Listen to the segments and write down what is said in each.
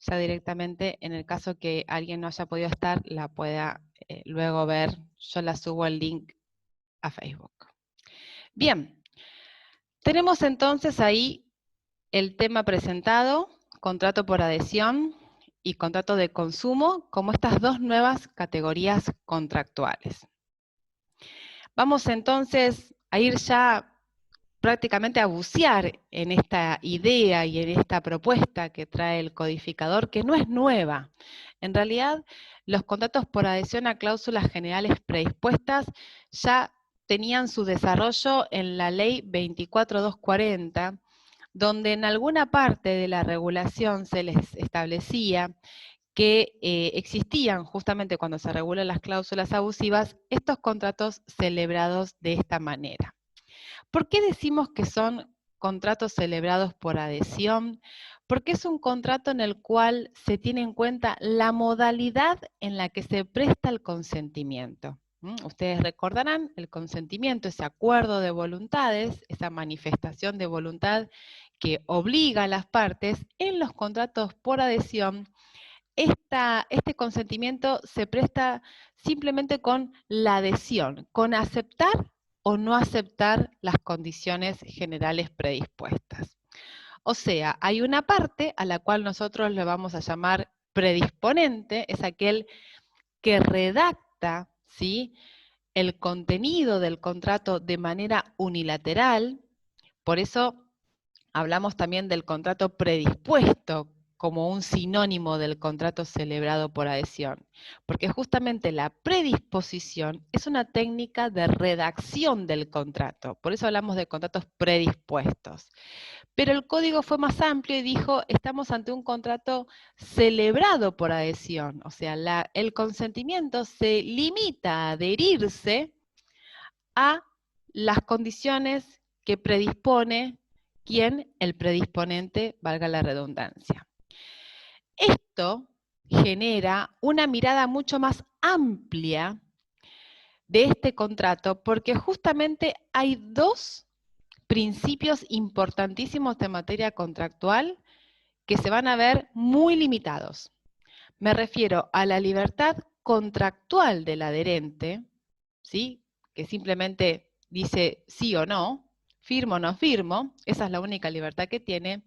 ya directamente, en el caso que alguien no haya podido estar, la pueda luego ver. Yo la subo el link a Facebook. Bien, tenemos entonces ahí el tema presentado, contrato por adhesión y contrato de consumo, como estas dos nuevas categorías contractuales. Vamos entonces a ir ya prácticamente a bucear en esta idea y en esta propuesta que trae el codificador, que no es nueva. En realidad, los contratos por adhesión a cláusulas generales predispuestas ya tenían su desarrollo en la ley 24240, donde en alguna parte de la regulación se les establecía que existían, justamente cuando se regulan las cláusulas abusivas, estos contratos celebrados de esta manera. ¿Por qué decimos que son contratos celebrados por adhesión? Porque es un contrato en el cual se tiene en cuenta la modalidad en la que se presta el consentimiento. Ustedes recordarán, el consentimiento, ese acuerdo de voluntades, esa manifestación de voluntad que obliga a las partes. En los contratos por adhesión, este consentimiento se presta simplemente con la adhesión, con aceptar o no aceptar las condiciones generales predispuestas. O sea, hay una parte a la cual nosotros le vamos a llamar predisponente, es aquel que redacta, ¿sí?, el contenido del contrato de manera unilateral. Por eso hablamos también del contrato predispuesto como un sinónimo del contrato celebrado por adhesión, porque justamente la predisposición es una técnica de redacción del contrato, por eso hablamos de contratos predispuestos. Pero el código fue más amplio y dijo, estamos ante un contrato celebrado por adhesión, o sea, el consentimiento se limita a adherirse a las condiciones que predispone ¿quién? El predisponente, valga la redundancia. Esto genera una mirada mucho más amplia de este contrato porque justamente hay dos principios importantísimos de materia contractual que se van a ver muy limitados. Me refiero a la libertad contractual del adherente, ¿sí?, que simplemente dice sí o no, firmo o no firmo, esa es la única libertad que tiene,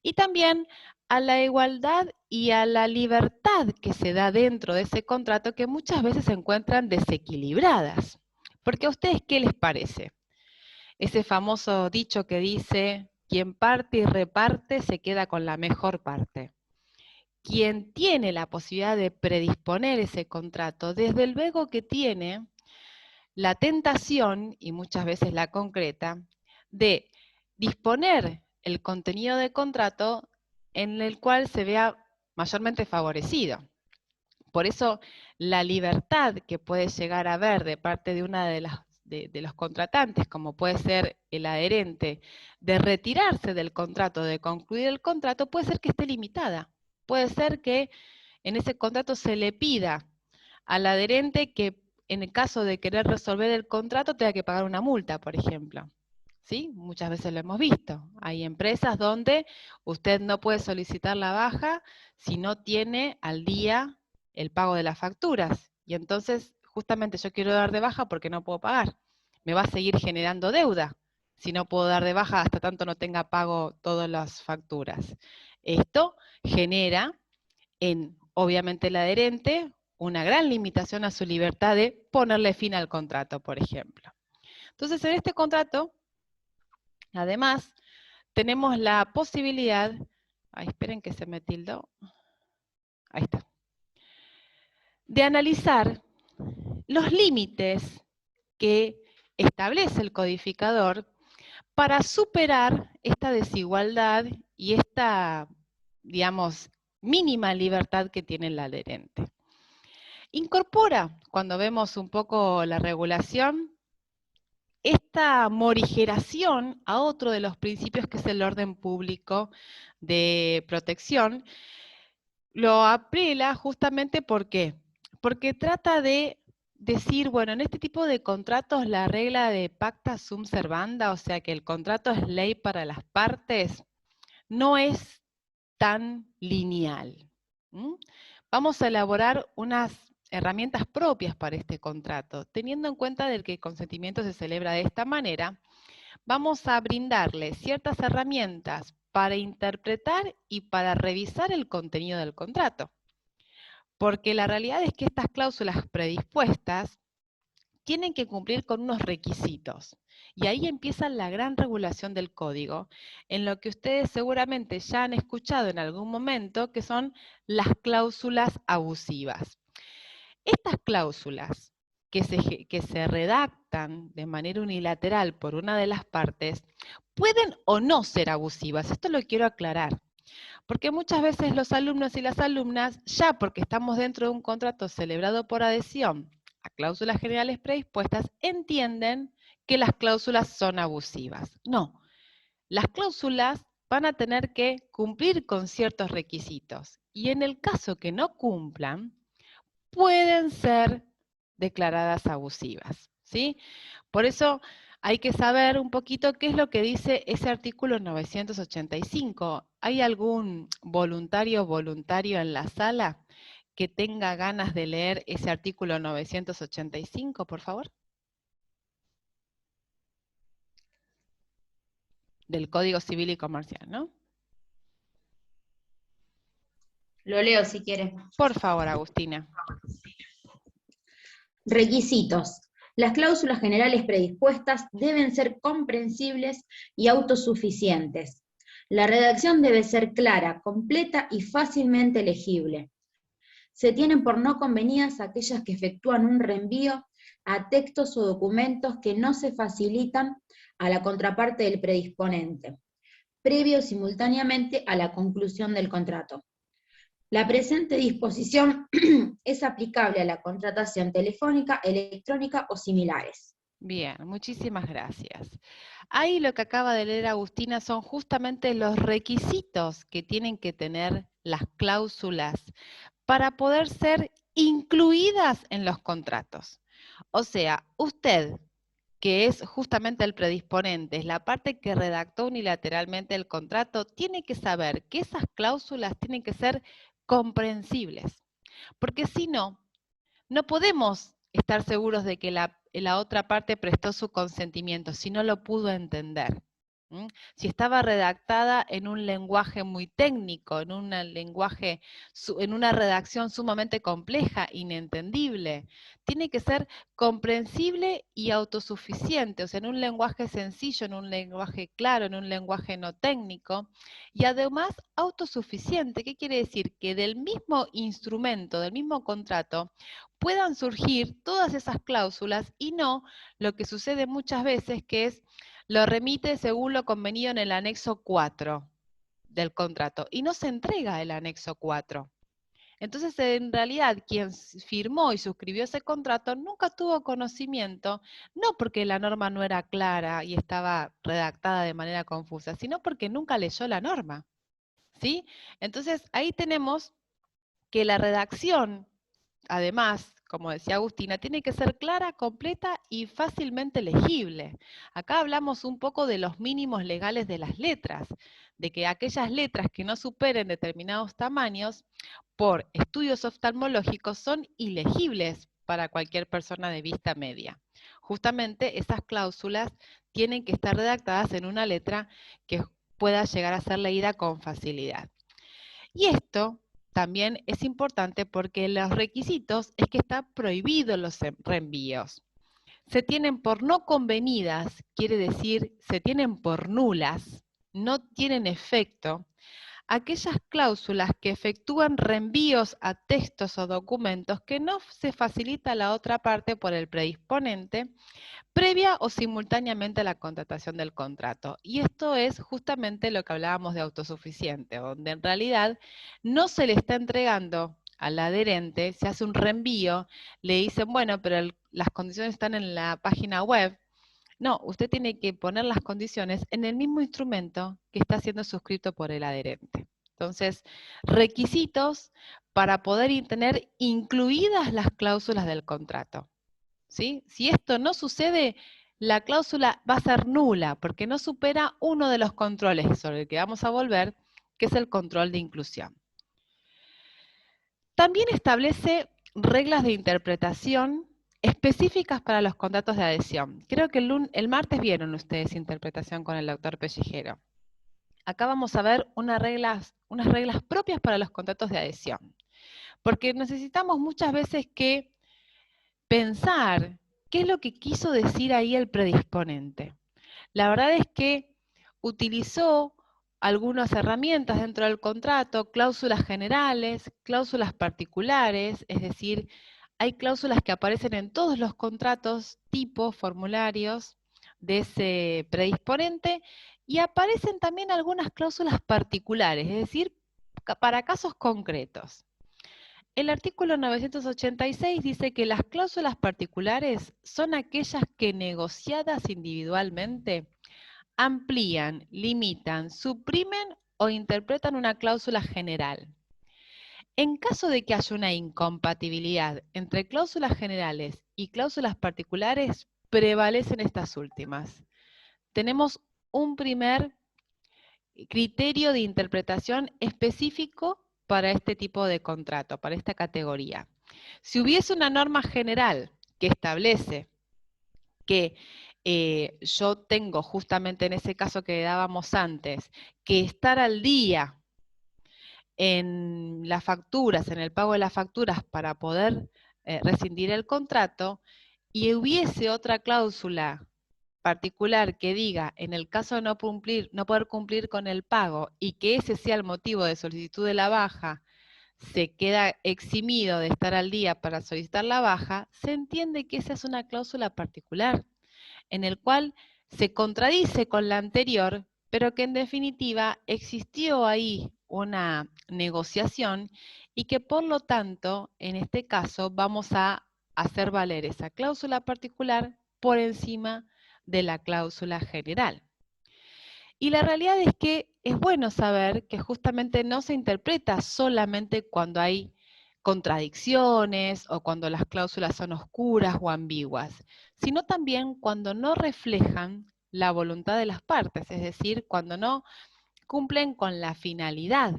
y también a la igualdad y a la libertad que se da dentro de ese contrato que muchas veces se encuentran desequilibradas. Porque a ustedes, ¿qué les parece? Ese famoso dicho que dice, quien parte y reparte se queda con la mejor parte. Quien tiene la posibilidad de predisponer ese contrato, desde luego que tiene la tentación, y muchas veces la concreta, de disponer el contenido del contrato en el cual se vea mayormente favorecido. Por eso la libertad que puede llegar a haber de parte de una de los contratantes, como puede ser el adherente, de retirarse del contrato, de concluir el contrato, puede ser que esté limitada. Puede ser que en ese contrato se le pida al adherente que en el caso de querer resolver el contrato tenga que pagar una multa, por ejemplo. ¿Sí? Muchas veces lo hemos visto. Hay empresas donde usted no puede solicitar la baja si no tiene al día el pago de las facturas. Y entonces, justamente yo quiero dar de baja porque no puedo pagar. Me va a seguir generando deuda si no puedo dar de baja hasta tanto no tenga pago todas las facturas. Esto genera en, obviamente, el adherente una gran limitación a su libertad de ponerle fin al contrato, por ejemplo. Entonces, en este contrato, además, tenemos la posibilidad, esperen que se me tildó, ahí está, de analizar los límites que establece el codificador para superar esta desigualdad y esta, digamos, mínima libertad que tiene el adherente. Incorpora, cuando vemos un poco la regulación, esta morigeración a otro de los principios que es el orden público de protección, lo apela justamente ¿por qué? Porque trata de decir, bueno, en este tipo de contratos la regla de pacta sunt servanda, o sea que el contrato es ley para las partes, no es tan lineal. Vamos a elaborar unas herramientas propias para este contrato. Teniendo en cuenta de que el consentimiento se celebra de esta manera, vamos a brindarle ciertas herramientas para interpretar y para revisar el contenido del contrato. Porque la realidad es que estas cláusulas predispuestas tienen que cumplir con unos requisitos. Y ahí empieza la gran regulación del código, en lo que ustedes seguramente ya han escuchado en algún momento, que son las cláusulas abusivas. Estas cláusulas que se redactan de manera unilateral por una de las partes, pueden o no ser abusivas. Esto lo quiero aclarar. Porque muchas veces los alumnos y las alumnas, ya porque estamos dentro de un contrato celebrado por adhesión a cláusulas generales predispuestas, entienden que las cláusulas son abusivas. No, las cláusulas van a tener que cumplir con ciertos requisitos y en el caso que no cumplan, pueden ser declaradas abusivas, ¿sí? Por eso hay que saber un poquito qué es lo que dice ese artículo 985. ¿Hay algún voluntario o voluntario en la sala que tenga ganas de leer ese artículo 985, por favor? Del Código Civil y Comercial, ¿no? Lo leo si quiere. Por favor, Agustina. Requisitos. Las cláusulas generales predispuestas deben ser comprensibles y autosuficientes. La redacción debe ser clara, completa y fácilmente legible. Se tienen por no convenidas aquellas que efectúan un reenvío a textos o documentos que no se facilitan a la contraparte del predisponente, previo o simultáneamente a la conclusión del contrato. La presente disposición es aplicable a la contratación telefónica, electrónica o similares. Bien, muchísimas gracias. Ahí lo que acaba de leer Agustina son justamente los requisitos que tienen que tener las cláusulas para poder ser incluidas en los contratos. O sea, usted, que es justamente el predisponente, es la parte que redactó unilateralmente el contrato, tiene que saber que esas cláusulas tienen que ser comprensibles, porque si no, no podemos estar seguros de que la otra parte prestó su consentimiento, si no lo pudo entender. Si estaba redactada en un lenguaje muy técnico, en una redacción sumamente compleja, inentendible, tiene que ser comprensible y autosuficiente, o sea, en un lenguaje sencillo, en un lenguaje claro, en un lenguaje no técnico, y además autosuficiente. ¿Qué quiere decir? Que del mismo instrumento, del mismo contrato, puedan surgir todas esas cláusulas y no lo que sucede muchas veces, que es lo remite según lo convenido en el anexo 4 del contrato y no se entrega el anexo 4. Entonces, en realidad, quien firmó y suscribió ese contrato nunca tuvo conocimiento, no porque la norma no era clara y estaba redactada de manera confusa, sino porque nunca leyó la norma, ¿sí? Entonces, ahí tenemos que la redacción, además, como decía Agustina, tiene que ser clara, completa y fácilmente legible. Acá hablamos un poco de los mínimos legales de las letras, de que aquellas letras que no superen determinados tamaños, por estudios oftalmológicos, son ilegibles para cualquier persona de vista media. Justamente esas cláusulas tienen que estar redactadas en una letra que pueda llegar a ser leída con facilidad. Y esto también es importante porque los requisitos es que está prohibido los reenvíos. Se tienen por no convenidas, quiere decir, se tienen por nulas, no tienen efecto, aquellas cláusulas que efectúan reenvíos a textos o documentos que no se facilita a la otra parte por el predisponente, previa o simultáneamente a la contratación del contrato. Y esto es justamente lo que hablábamos de autosuficiente, donde en realidad no se le está entregando al adherente, se hace un reenvío, le dicen, bueno, pero las condiciones están en la página web. No, usted tiene que poner las condiciones en el mismo instrumento que está siendo suscrito por el adherente. Entonces, requisitos para poder tener incluidas las cláusulas del contrato. ¿Sí? Si esto no sucede, la cláusula va a ser nula porque no supera uno de los controles sobre el que vamos a volver, que es el control de inclusión. También establece reglas de interpretación específicas para los contratos de adhesión. Creo que el martes vieron ustedes interpretación con el doctor Pellejero. Acá vamos a ver unas reglas propias para los contratos de adhesión. Porque necesitamos muchas veces que pensar qué es lo que quiso decir ahí el predisponente. La verdad es que utilizó algunas herramientas dentro del contrato, cláusulas generales, cláusulas particulares, es decir, hay cláusulas que aparecen en todos los contratos, tipos, formularios de ese predisponente, y aparecen también algunas cláusulas particulares, es decir, para casos concretos. El artículo 986 dice que las cláusulas particulares son aquellas que negociadas individualmente amplían, limitan, suprimen o interpretan una cláusula general. En caso de que haya una incompatibilidad entre cláusulas generales y cláusulas particulares, prevalecen estas últimas. Tenemos un primer criterio de interpretación específico para este tipo de contrato, para esta categoría. Si hubiese una norma general que establece que yo tengo justamente en ese caso que dábamos antes, que estar al día en las facturas, en el pago de las facturas para poder rescindir el contrato, y hubiese otra cláusula particular que diga, en el caso de no poder cumplir con el pago y que ese sea el motivo de solicitud de la baja, se queda eximido de estar al día para solicitar la baja, se entiende que esa es una cláusula particular, en el cual se contradice con la anterior, pero que en definitiva existió ahí una negociación y que por lo tanto, en este caso, vamos a hacer valer esa cláusula particular por encima de la cláusula general. Y la realidad es que es bueno saber que justamente no se interpreta solamente cuando hay contradicciones o cuando las cláusulas son oscuras o ambiguas, sino también cuando no reflejan la voluntad de las partes, es decir, cuando no cumplen con la finalidad.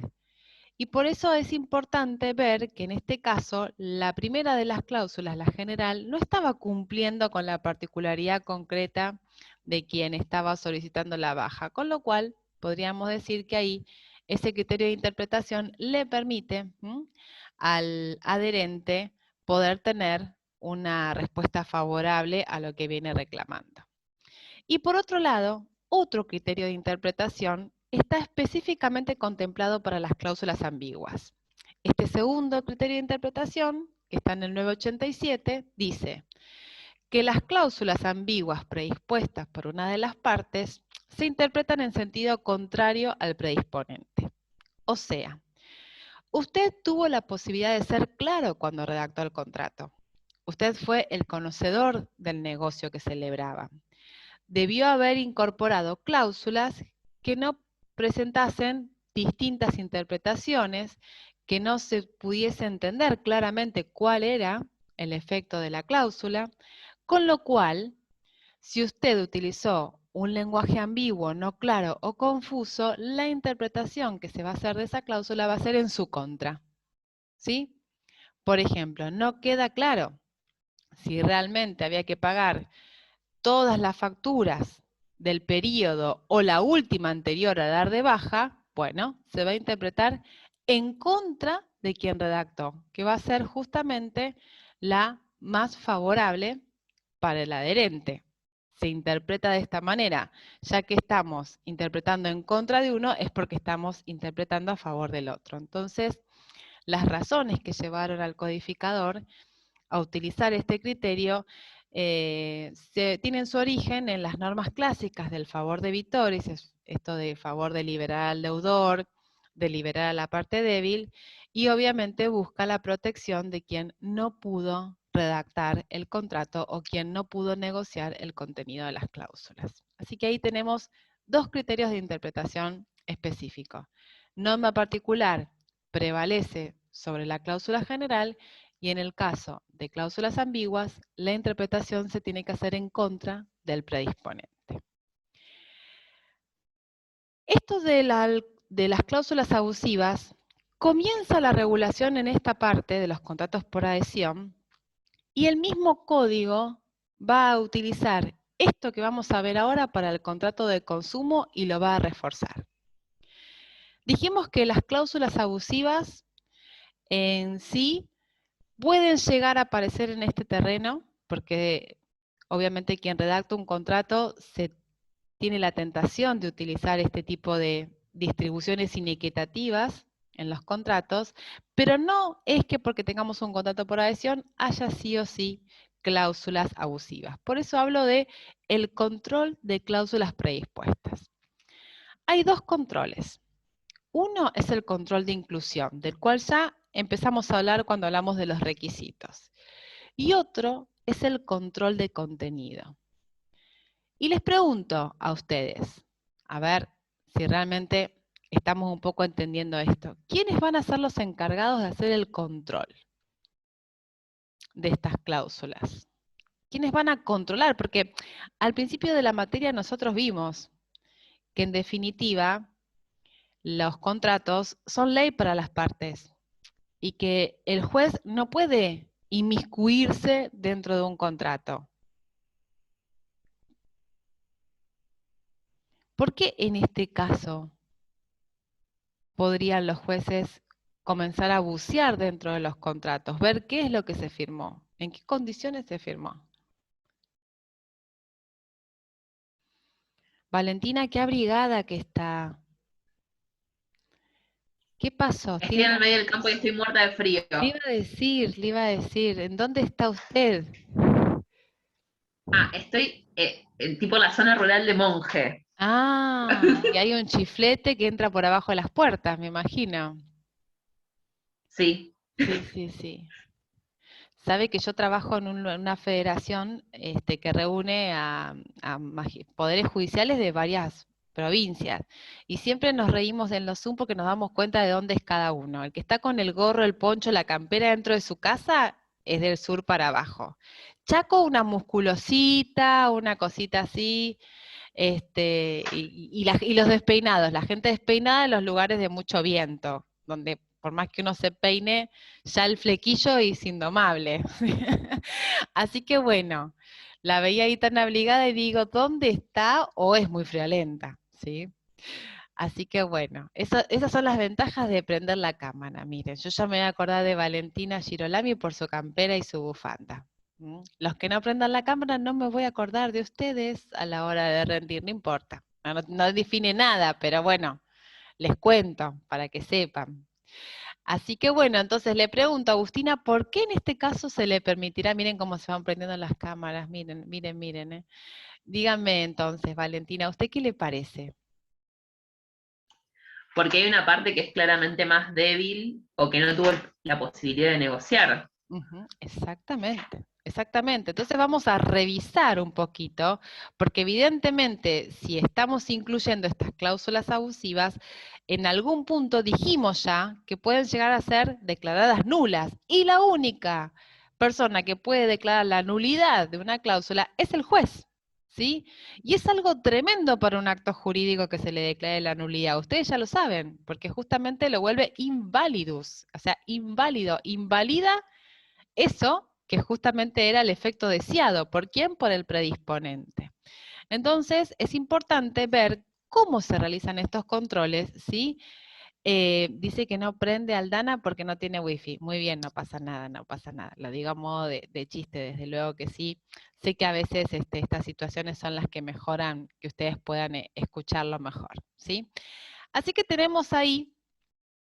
Y por eso es importante ver que en este caso la primera de las cláusulas, la general, no estaba cumpliendo con la particularidad concreta de quien estaba solicitando la baja, con lo cual podríamos decir que ahí ese criterio de interpretación le permite al adherente poder tener una respuesta favorable a lo que viene reclamando. Y por otro lado, otro criterio de interpretación está específicamente contemplado para las cláusulas ambiguas. Este segundo criterio de interpretación, que está en el 987, dice que las cláusulas ambiguas predispuestas por una de las partes se interpretan en sentido contrario al predisponente. O sea, usted tuvo la posibilidad de ser claro cuando redactó el contrato. Usted fue el conocedor del negocio que celebraba. Debió haber incorporado cláusulas que no presentasen distintas interpretaciones, que no se pudiese entender claramente cuál era el efecto de la cláusula, con lo cual, si usted utilizó un lenguaje ambiguo, no claro o confuso, la interpretación que se va a hacer de esa cláusula va a ser en su contra. ¿Sí? Por ejemplo, no queda claro si realmente había que pagar todas las facturas del periodo o la última anterior a dar de baja, bueno, se va a interpretar en contra de quien redactó, que va a ser justamente la más favorable para el adherente. Se interpreta de esta manera, ya que estamos interpretando en contra de uno, es porque estamos interpretando a favor del otro. Entonces, las razones que llevaron al codificador a utilizar este criterio tienen su origen en las normas clásicas del favor debitoris, esto de favor de liberar al deudor, de liberar a la parte débil, y obviamente busca la protección de quien no pudo redactar el contrato o quien no pudo negociar el contenido de las cláusulas. Así que ahí tenemos dos criterios de interpretación específicos. Norma particular prevalece sobre la cláusula general, y en el caso de cláusulas ambiguas, la interpretación se tiene que hacer en contra del predisponente. Esto de de las cláusulas abusivas, comienza la regulación en esta parte de los contratos por adhesión y el mismo código va a utilizar esto que vamos a ver ahora para el contrato de consumo y lo va a reforzar. Dijimos que las cláusulas abusivas en sí pueden llegar a aparecer en este terreno, porque obviamente quien redacta un contrato tiene la tentación de utilizar este tipo de distribuciones inequitativas en los contratos, pero no es que porque tengamos un contrato por adhesión haya sí o sí cláusulas abusivas. Por eso hablo de el control de cláusulas predispuestas. Hay dos controles. Uno es el control de inclusión, del cual ya empezamos a hablar cuando hablamos de los requisitos. Y otro es el control de contenido. Y les pregunto a ustedes, a ver si realmente estamos un poco entendiendo esto. ¿Quiénes van a ser los encargados de hacer el control de estas cláusulas? ¿Quiénes van a controlar? Porque al principio de la materia nosotros vimos que en definitiva los contratos son ley para las partes y que el juez no puede inmiscuirse dentro de un contrato. ¿Por qué en este caso podrían los jueces comenzar a bucear dentro de los contratos, ver qué es lo que se firmó, en qué condiciones se firmó? Valentina, qué abrigada que está. ¿Qué pasó? Estoy en el medio del campo y estoy muerta de frío. Le iba a decir, ¿en dónde está usted? Ah, estoy en tipo la zona rural de Monje. Ah, y hay un chiflete que entra por abajo de las puertas, me imagino. Sí. Sí. Sabe que yo trabajo en una federación que reúne a poderes judiciales de varias provincias. Y siempre nos reímos en los Zoom porque nos damos cuenta de dónde es cada uno. El que está con el gorro, el poncho, la campera dentro de su casa es del sur para abajo. Chaco, una musculosita, una cosita así. Y los despeinados, la gente despeinada en los lugares de mucho viento, donde por más que uno se peine, ya el flequillo es indomable. Así que bueno, la veía ahí tan abrigada y digo, ¿dónde está? O es muy friolenta, ¿sí? Así que bueno, esas son las ventajas de prender la cámara. Miren, yo ya me voy a acordar de Valentina Girolami por su campera y su bufanda. Los que no prendan la cámara no me voy a acordar de ustedes a la hora de rendir, no importa. No define nada, pero bueno, les cuento para que sepan. Así que bueno, entonces le pregunto a Agustina, ¿por qué en este caso se le permitirá? Miren cómo se van prendiendo las cámaras, miren. Díganme entonces, Valentina, ¿a usted qué le parece? Porque hay una parte que es claramente más débil o que no tuvo la posibilidad de negociar. Exactamente. Entonces vamos a revisar un poquito, porque evidentemente si estamos incluyendo estas cláusulas abusivas, en algún punto dijimos ya que pueden llegar a ser declaradas nulas. Y la única persona que puede declarar la nulidad de una cláusula es el juez. ¿Sí? Y es algo tremendo para un acto jurídico que se le declare la nulidad. Ustedes ya lo saben, porque justamente lo vuelve invalidus, o sea, inválido, invalida eso que justamente era el efecto deseado. ¿Por quién? Por el predisponente. Entonces, es importante ver cómo se realizan estos controles, ¿sí? Dice que no prende Aldana porque no tiene wifi. Muy bien, no pasa nada. Lo digo a modo de chiste, desde luego que sí. Sé que a veces estas situaciones son las que mejoran que ustedes puedan escucharlo mejor, ¿sí? Así que tenemos ahí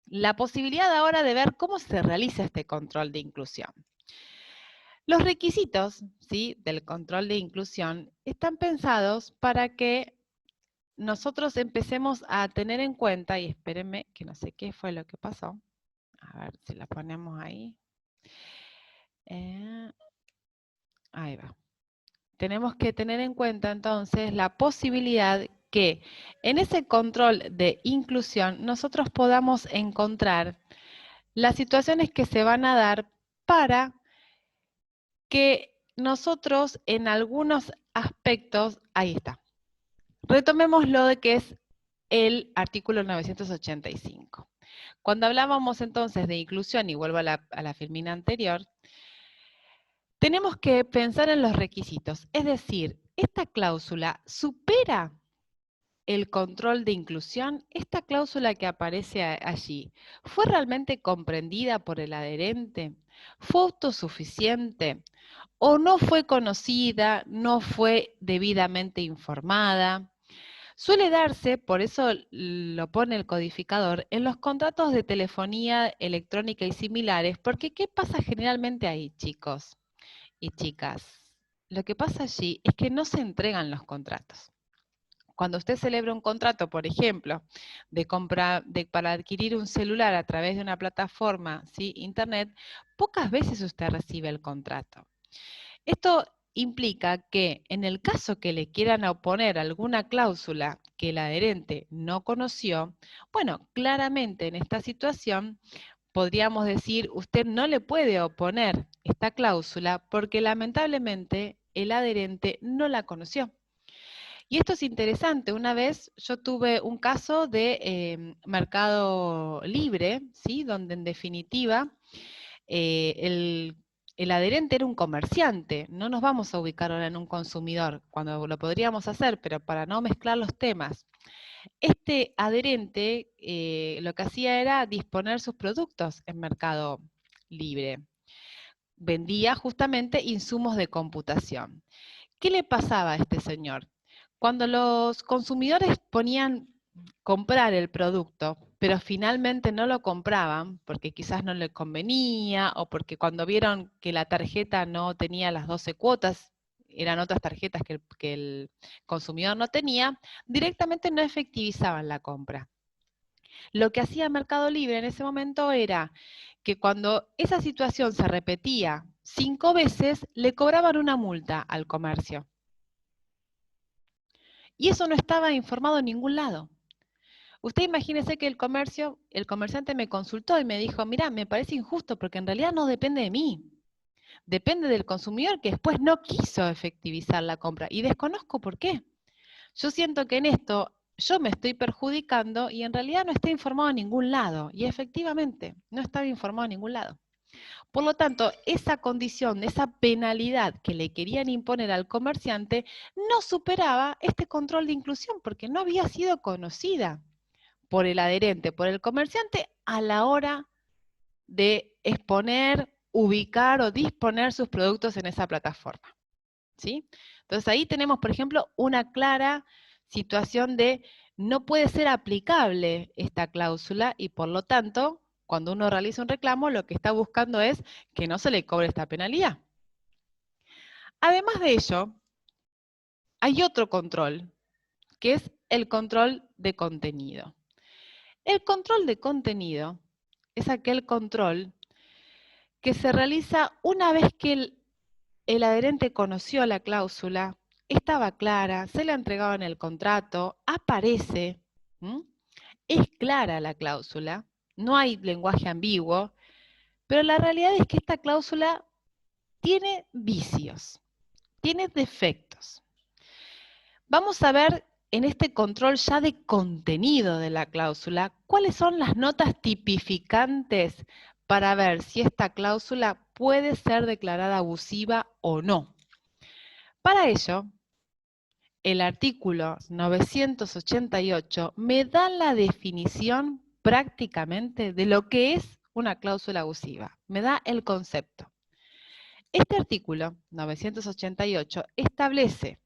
la posibilidad ahora de ver cómo se realiza este control de inclusión. Los requisitos, ¿sí?, del control de inclusión están pensados para que nosotros empecemos a tener en cuenta, y espérenme que no sé qué fue lo que pasó, a ver si la ponemos ahí. Ahí va. Tenemos que tener en cuenta entonces la posibilidad que en ese control de inclusión nosotros podamos encontrar las situaciones que se van a dar para que nosotros en algunos aspectos, ahí está, retomemos lo de que es el artículo 985. Cuando hablábamos entonces de inclusión, y vuelvo a la filmina anterior, tenemos que pensar en los requisitos. Es decir, ¿esta cláusula supera el control de inclusión? ¿Esta cláusula que aparece allí fue realmente comprendida por el adherente? ¿Fue autosuficiente? ¿O no fue conocida, no fue debidamente informada? Suele darse, por eso lo pone el codificador, en los contratos de telefonía electrónica y similares, porque ¿qué pasa generalmente ahí, chicos y chicas? Lo que pasa allí es que no se entregan los contratos. Cuando usted celebra un contrato, por ejemplo, para adquirir un celular a través de una plataforma, ¿sí? Internet, pocas veces usted recibe el contrato. Esto implica que en el caso que le quieran oponer alguna cláusula que el adherente no conoció, bueno, claramente en esta situación podríamos decir, usted no le puede oponer esta cláusula porque lamentablemente el adherente no la conoció. Y esto es interesante. Una vez yo tuve un caso de Mercado Libre, ¿sí? Donde en definitiva el adherente era un comerciante. No nos vamos a ubicar ahora en un consumidor, cuando lo podríamos hacer, pero para no mezclar los temas. Este adherente lo que hacía era disponer sus productos en Mercado Libre. Vendía justamente insumos de computación. ¿Qué le pasaba a este señor? Cuando los consumidores ponían comprar el producto, pero finalmente no lo compraban porque quizás no le convenía o porque cuando vieron que la tarjeta no tenía las 12 cuotas, eran otras tarjetas que el consumidor no tenía, directamente no efectivizaban la compra. Lo que hacía Mercado Libre en ese momento era que cuando esa situación se repetía 5 veces, le cobraban una multa al comercio. Y eso no estaba informado en ningún lado. Usted imagínese que el comerciante me consultó y me dijo, mira, me parece injusto porque en realidad no depende de mí. Depende del consumidor que después no quiso efectivizar la compra y desconozco por qué. Yo siento que en esto yo me estoy perjudicando y en realidad no está informado en ningún lado. Y efectivamente, no estaba informado en ningún lado. Por lo tanto, esa condición, esa penalidad que le querían imponer al comerciante no superaba este control de inclusión porque no había sido conocida por el adherente, por el comerciante a la hora de exponer, ubicar o disponer sus productos en esa plataforma. ¿Sí? Entonces ahí tenemos, por ejemplo, una clara situación de no puede ser aplicable esta cláusula y por lo tanto, cuando uno realiza un reclamo, lo que está buscando es que no se le cobre esta penalidad. Además de ello, hay otro control, que es el control de contenido. El control de contenido es aquel control que se realiza una vez que el adherente conoció la cláusula, estaba clara, se le entregaba en el contrato, aparece, es clara la cláusula, no hay lenguaje ambiguo, pero la realidad es que esta cláusula tiene vicios, tiene defectos. Vamos a ver en este control ya de contenido de la cláusula, ¿cuáles son las notas tipificantes para ver si esta cláusula puede ser declarada abusiva o no? Para ello, el artículo 988 me da la definición prácticamente de lo que es una cláusula abusiva, me da el concepto. Este artículo 988 establece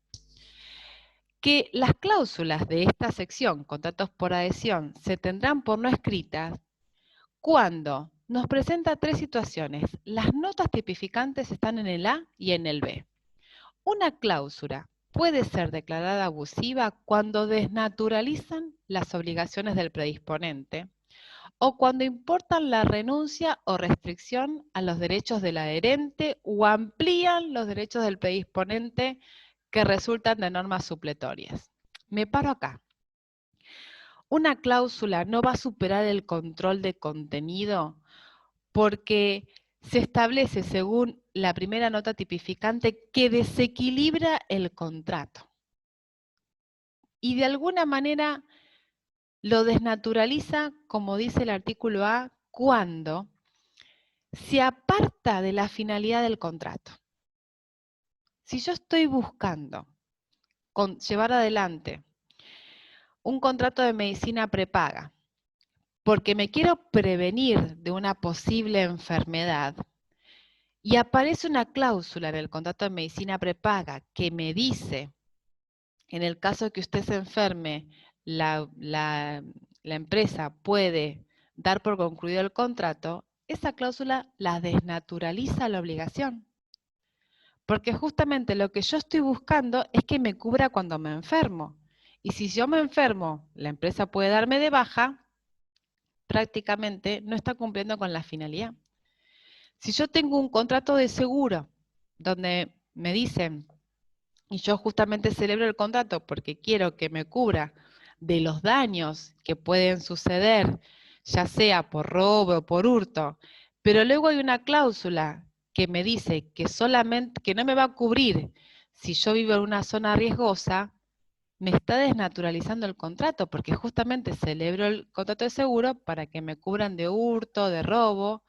que las cláusulas de esta sección, contratos por adhesión, se tendrán por no escritas cuando nos presenta tres situaciones. Las notas tipificantes están en el A y en el B. Una cláusula puede ser declarada abusiva cuando desnaturalizan las obligaciones del predisponente o cuando importan la renuncia o restricción a los derechos del adherente o amplían los derechos del predisponente que resultan de normas supletorias. Me paro acá. Una cláusula no va a superar el control de contenido porque se establece, según la primera nota tipificante, que desequilibra el contrato. Y de alguna manera lo desnaturaliza, como dice el artículo A, cuando se aparta de la finalidad del contrato. Si yo estoy buscando llevar adelante un contrato de medicina prepaga porque me quiero prevenir de una posible enfermedad y aparece una cláusula en el contrato de medicina prepaga que me dice, en el caso que usted se enferme, la empresa puede dar por concluido el contrato, esa cláusula la desnaturaliza la obligación. Porque justamente lo que yo estoy buscando es que me cubra cuando me enfermo. Y si yo me enfermo, la empresa puede darme de baja, prácticamente no está cumpliendo con la finalidad. Si yo tengo un contrato de seguro donde me dicen, y yo justamente celebro el contrato porque quiero que me cubra de los daños que pueden suceder, ya sea por robo o por hurto, pero luego hay una cláusula que me dice que solamente, que no me va a cubrir si yo vivo en una zona riesgosa, me está desnaturalizando el contrato, porque justamente celebro el contrato de seguro para que me cubran de hurto, de robo,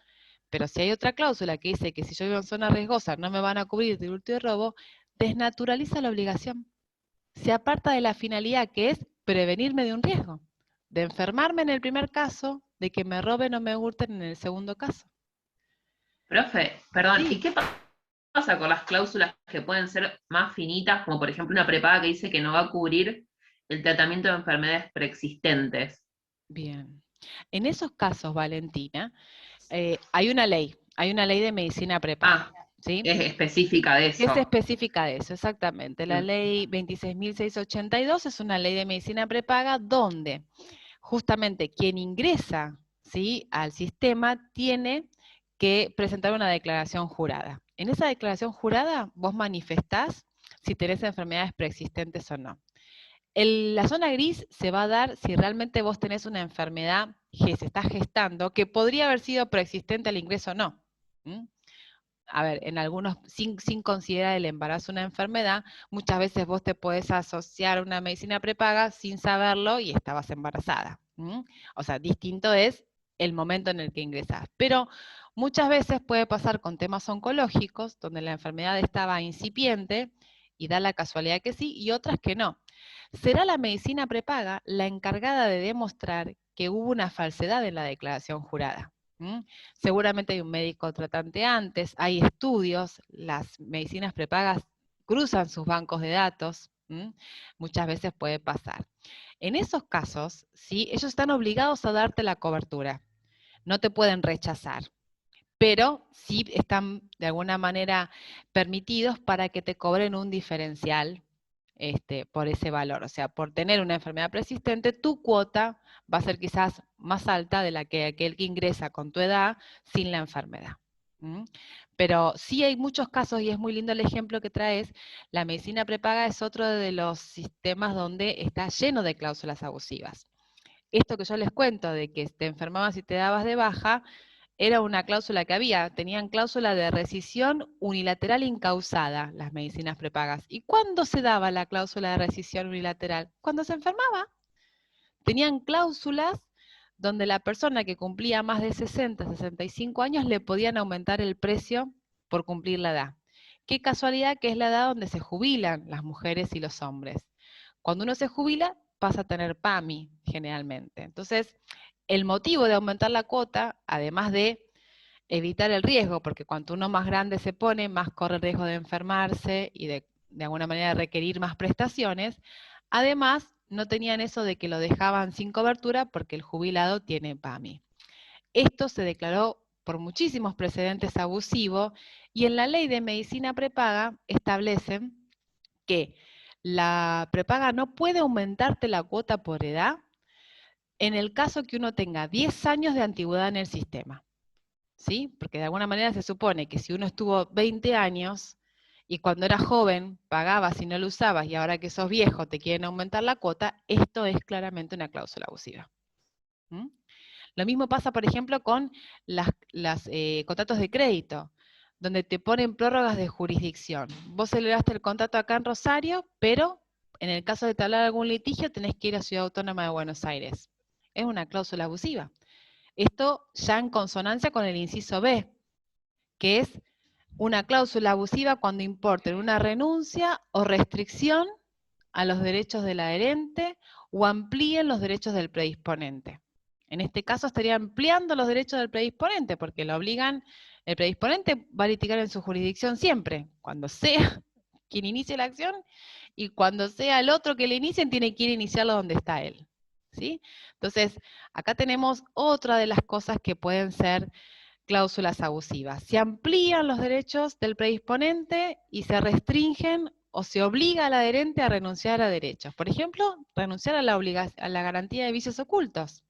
pero si hay otra cláusula que dice que si yo vivo en zona riesgosa no me van a cubrir de hurto y robo, desnaturaliza la obligación. Se aparta de la finalidad que es prevenirme de un riesgo, de enfermarme en el primer caso, de que me roben o me hurten en el segundo caso. Profe, perdón, Sí. ¿y qué pasa con las cláusulas que pueden ser más finitas, como por ejemplo una prepaga que dice que no va a cubrir el tratamiento de enfermedades preexistentes? Bien. En esos casos, Valentina, hay una ley de medicina prepaga, ¿sí? Es específica de Es eso. específica de eso, exactamente. La ley 26.682 es una ley de medicina prepaga donde justamente quien ingresa, ¿sí?, al sistema tiene que presentar una declaración jurada. En esa declaración jurada vos manifestás si tenés enfermedades preexistentes o no. La zona gris se va a dar si realmente vos tenés una enfermedad que se está gestando, que podría haber sido preexistente al ingreso o no. A ver, en algunos, sin considerar el embarazo una enfermedad, muchas veces vos te podés asociar a una medicina prepaga sin saberlo y estabas embarazada. O sea, distinto es el momento en el que ingresás. Pero muchas veces puede pasar con temas oncológicos, donde la enfermedad estaba incipiente, y da la casualidad que sí, y otras que no. Será la medicina prepaga la encargada de demostrar que hubo una falsedad en la declaración jurada. Seguramente hay un médico tratante antes, hay estudios, las medicinas prepagas cruzan sus bancos de datos, muchas veces puede pasar. En esos casos, ¿sí?, ellos están obligados a darte la cobertura, no te pueden rechazar, pero sí están de alguna manera permitidos para que te cobren un diferencial por ese valor. O sea, por tener una enfermedad persistente, tu cuota va a ser quizás más alta de la que aquel que ingresa con tu edad sin la enfermedad. Pero sí hay muchos casos, y es muy lindo el ejemplo que traes. La medicina prepaga es otro de los sistemas donde está lleno de cláusulas abusivas. Esto que yo les cuento de que te enfermabas y te dabas de baja, era una cláusula que había, tenían cláusula de rescisión unilateral incausada, las medicinas prepagas. ¿Y cuándo se daba la cláusula de rescisión unilateral? Cuando se enfermaba. Tenían cláusulas donde la persona que cumplía más de 60, 65 años le podían aumentar el precio por cumplir la edad. Qué casualidad que es la edad donde se jubilan las mujeres y los hombres. Cuando uno se jubila, pasa a tener PAMI generalmente. Entonces, el motivo de aumentar la cuota, además de evitar el riesgo, porque cuanto uno más grande se pone, más corre el riesgo de enfermarse y de alguna manera requerir más prestaciones, además no tenían eso de que lo dejaban sin cobertura porque el jubilado tiene PAMI. Esto se declaró por muchísimos precedentes abusivos y en la ley de medicina prepaga establecen que la prepaga no puede aumentarte la cuota por edad en el caso que uno tenga 10 años de antigüedad en el sistema. ¿Sí? Porque de alguna manera se supone que si uno estuvo 20 años y cuando era joven pagabas y no lo usabas y ahora que sos viejo te quieren aumentar la cuota, esto es claramente una cláusula abusiva. Lo mismo pasa, por ejemplo, con los contratos de crédito, donde te ponen prórrogas de jurisdicción. Vos celebraste el contrato acá en Rosario, pero en el caso de tablar algún litigio tenés que ir a Ciudad Autónoma de Buenos Aires. es una cláusula abusiva. Esto ya en consonancia con el inciso B, que es una cláusula abusiva cuando importen una renuncia o restricción a los derechos del adherente o amplíen los derechos del predisponente. En este caso estaría ampliando los derechos del predisponente, porque lo obligan, el predisponente va a litigar en su jurisdicción siempre, cuando sea quien inicie la acción, y cuando sea el otro que le inicien, tiene que ir a iniciarlo donde está él, ¿sí? Entonces, acá tenemos otra de las cosas que pueden ser cláusulas abusivas. Se amplían los derechos del predisponente y se restringen o se obliga al adherente a renunciar a derechos. Por ejemplo, renunciar a la garantía de vicios ocultos.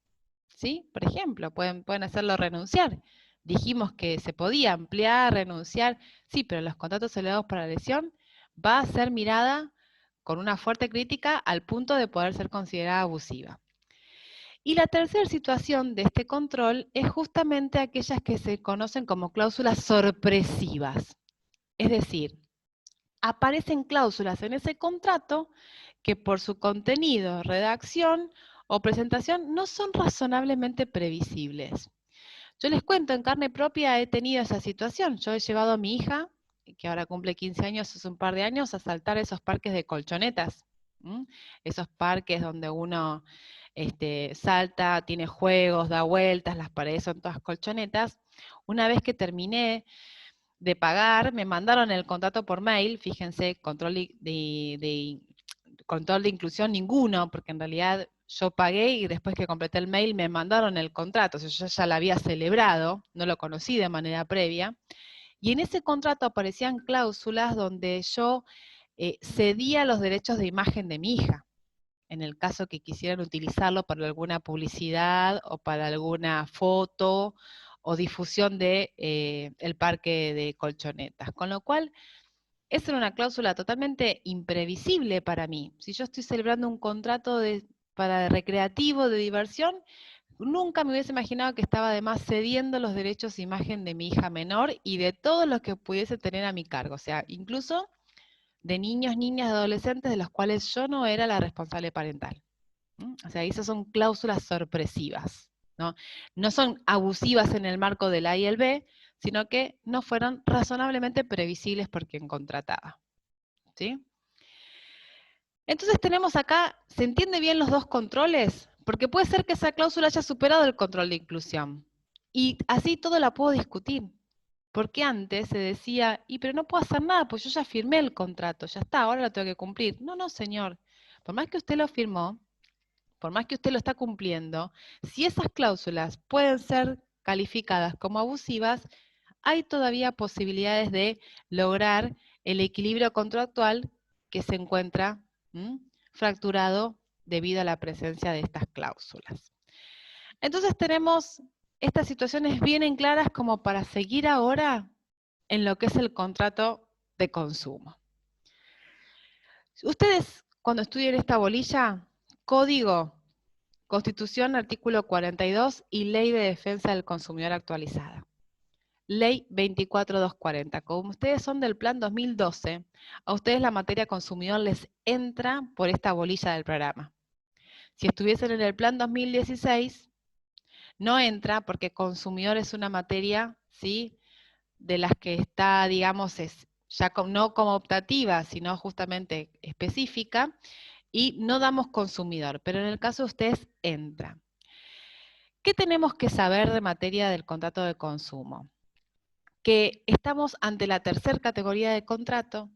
¿Sí? Por ejemplo, pueden hacerlo renunciar. Dijimos que se podía ampliar, renunciar. Sí, pero los contratos celebrados para lesión va a ser mirada con una fuerte crítica al punto de poder ser considerada abusiva. Y la tercera situación de este control es justamente aquellas que se conocen como cláusulas sorpresivas. Es decir, aparecen cláusulas en ese contrato que por su contenido, redacción o presentación no son razonablemente previsibles. Yo les cuento, en carne propia he tenido esa situación. Yo he llevado a mi hija, que ahora cumple 15 años, hace un par de años, a saltar esos parques de colchonetas. Esos parques donde uno salta, tiene juegos, da vueltas, las paredes son todas colchonetas. Una vez que terminé de pagar, me mandaron el contrato por mail, fíjense, control de inclusión ninguno, porque en realidad yo pagué y después que completé el mail me mandaron el contrato, o sea, yo ya lo había celebrado, no lo conocí de manera previa, y en ese contrato aparecían cláusulas donde yo cedía los derechos de imagen de mi hija, en el caso que quisieran utilizarlo para alguna publicidad o para alguna foto o difusión de el parque de colchonetas. Con lo cual, esa era una cláusula totalmente imprevisible para mí. Si yo estoy celebrando un contrato para recreativo, de diversión, nunca me hubiese imaginado que estaba además cediendo los derechos de imagen de mi hija menor y de todos los que pudiese tener a mi cargo. O sea, incluso de niños, niñas, adolescentes de los cuales yo no era la responsable parental. O sea, esas son cláusulas sorpresivas, ¿no? No son abusivas en el marco del A y el B, sino que no fueron razonablemente previsibles por quien contrataba. ¿Sí? Entonces tenemos acá, ¿se entiende bien los dos controles? Porque puede ser que esa cláusula haya superado el control de inclusión. Y así todo la puedo discutir. Porque antes se decía, pero no puedo hacer nada, pues yo ya firmé el contrato, ya está, ahora lo tengo que cumplir. No, no, señor. Por más que usted lo firmó, por más que usted lo está cumpliendo, si esas cláusulas pueden ser calificadas como abusivas, hay todavía posibilidades de lograr el equilibrio contractual que se encuentra fracturado debido a la presencia de estas cláusulas. Entonces tenemos estas situaciones bien en claras como para seguir ahora en lo que es el contrato de consumo. Ustedes, cuando estudien esta bolilla, código, Constitución, artículo 42 y Ley de Defensa del Consumidor actualizada. Ley 24240. Como ustedes son del plan 2012, a ustedes la materia consumidor les entra por esta bolilla del programa. Si estuviesen en el plan 2016, no entra porque consumidor es una materia, ¿sí?, de las que está, digamos, ya no como optativa, sino justamente específica, y no damos consumidor, pero en el caso de ustedes entra. ¿Qué tenemos que saber de materia del contrato de consumo? Que estamos ante la tercera categoría de contrato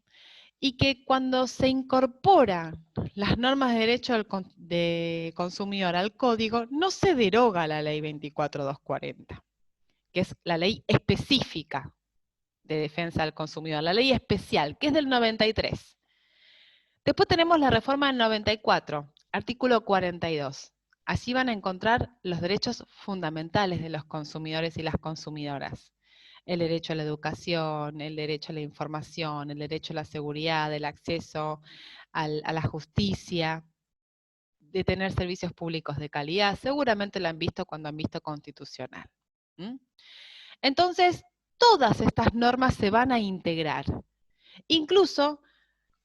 y que cuando se incorporan las normas de derecho de consumidor al código, no se deroga la ley 24240, que es la ley específica de defensa del consumidor, la ley especial, que es del 93. Después tenemos la reforma del 94, artículo 42. Allí van a encontrar los derechos fundamentales de los consumidores y las consumidoras. El derecho a la educación, el derecho a la información, el derecho a la seguridad, el acceso a la justicia, de tener servicios públicos de calidad. Seguramente lo han visto cuando han visto Constitucional. Entonces, todas estas normas se van a integrar. Incluso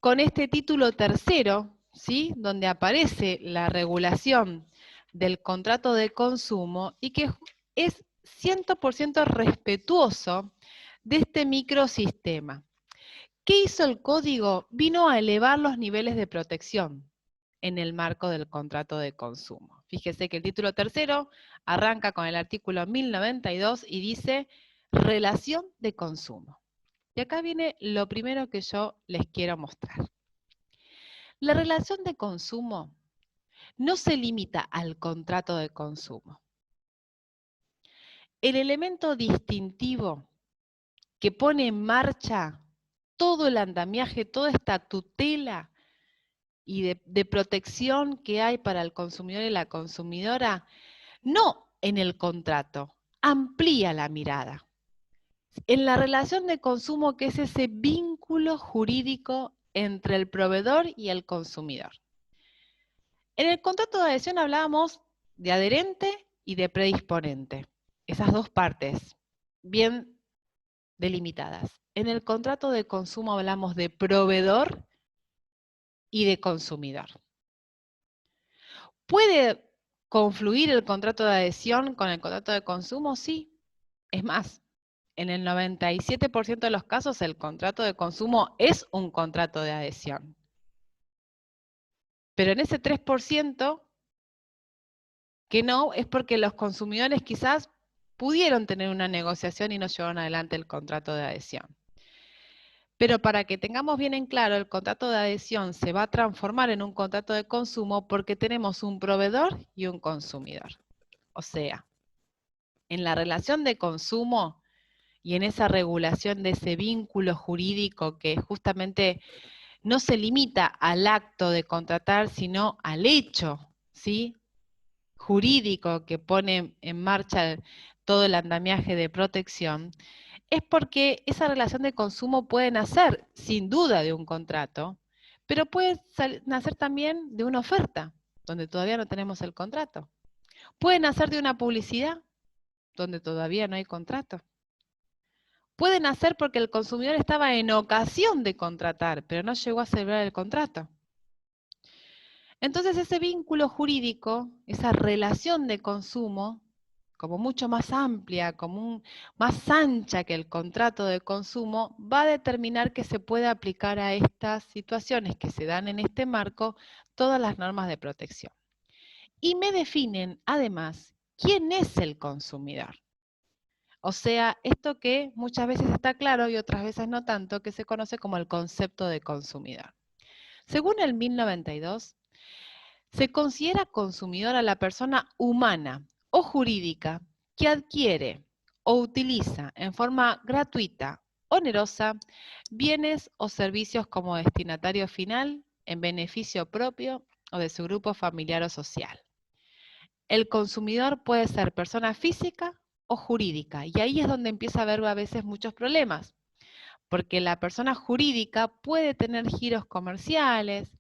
con este título tercero, ¿sí?, donde aparece la regulación del contrato de consumo y que es 100% respetuoso de este microsistema. ¿Qué hizo el código? Vino a elevar los niveles de protección en el marco del contrato de consumo. Fíjese que el título tercero arranca con el artículo 1092 y dice relación de consumo. Y acá viene lo primero que yo les quiero mostrar. La relación de consumo no se limita al contrato de consumo. El elemento distintivo que pone en marcha todo el andamiaje, toda esta tutela y de protección que hay para el consumidor y la consumidora, no en el contrato, amplía la mirada. En la relación de consumo, que es ese vínculo jurídico entre el proveedor y el consumidor. En el contrato de adhesión hablábamos de adherente y de predisponente. Esas dos partes, bien delimitadas. En el contrato de consumo hablamos de proveedor y de consumidor. ¿Puede confluir el contrato de adhesión con el contrato de consumo? Sí. Es más, en el 97% de los casos el contrato de consumo es un contrato de adhesión. Pero en ese 3% que no, es porque los consumidores quizás pudieron tener una negociación y no llevaron adelante el contrato de adhesión. Pero para que tengamos bien en claro, el contrato de adhesión se va a transformar en un contrato de consumo porque tenemos un proveedor y un consumidor. O sea, en la relación de consumo y en esa regulación de ese vínculo jurídico que justamente no se limita al acto de contratar, sino al hecho, ¿sí?, jurídico que pone en marcha todo el andamiaje de protección, es porque esa relación de consumo puede nacer, sin duda, de un contrato, pero puede nacer también de una oferta, donde todavía no tenemos el contrato. Puede nacer de una publicidad, donde todavía no hay contrato. Puede nacer porque el consumidor estaba en ocasión de contratar, pero no llegó a celebrar el contrato. Entonces ese vínculo jurídico, esa relación de consumo, como mucho más amplia, más ancha que el contrato de consumo, va a determinar que se puede aplicar a estas situaciones que se dan en este marco todas las normas de protección. Y me definen, además, quién es el consumidor. O sea, esto que muchas veces está claro y otras veces no tanto, que se conoce como el concepto de consumidor. Según el 1092, se considera consumidor a la persona humana o jurídica que adquiere o utiliza en forma gratuita, onerosa, bienes o servicios como destinatario final en beneficio propio o de su grupo familiar o social. El consumidor puede ser persona física o jurídica, y ahí es donde empieza a haber a veces muchos problemas, porque la persona jurídica puede tener giros comerciales,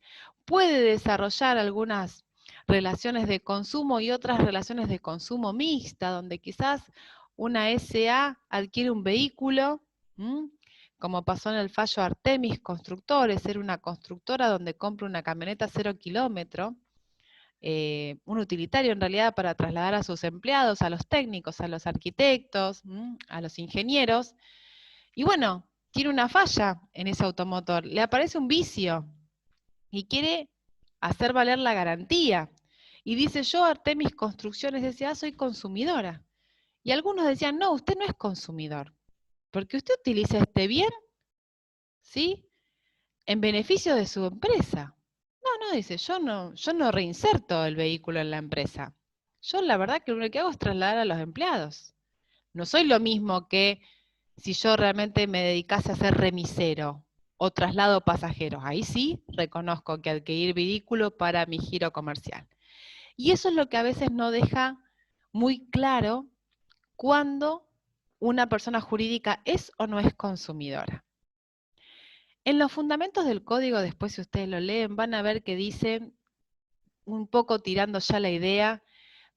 puede desarrollar algunas relaciones de consumo y otras relaciones de consumo mixta, donde quizás una SA adquiere un vehículo, como pasó en el fallo Artemis Constructores, era una constructora donde compra una camioneta 0 kilómetro, un utilitario en realidad para trasladar a sus empleados, a los técnicos, a los arquitectos, a los ingenieros, y bueno, tiene una falla en ese automotor, le aparece un vicio y quiere hacer valer la garantía. Y dice, yo Artemis Construcciones S.A. soy consumidora. Y algunos decían, no, usted no es consumidor, porque usted utiliza este bien, ¿sí?, en beneficio de su empresa. No, dice, yo no reinserto el vehículo en la empresa. Yo la verdad que lo único que hago es trasladar a los empleados. No soy lo mismo que si yo realmente me dedicase a ser remisero o traslado pasajeros. Ahí sí reconozco que adquirir vehículo para mi giro comercial. Y eso es lo que a veces no deja muy claro cuando una persona jurídica es o no es consumidora. En los fundamentos del código, después si ustedes lo leen, van a ver que dicen, un poco tirando ya la idea,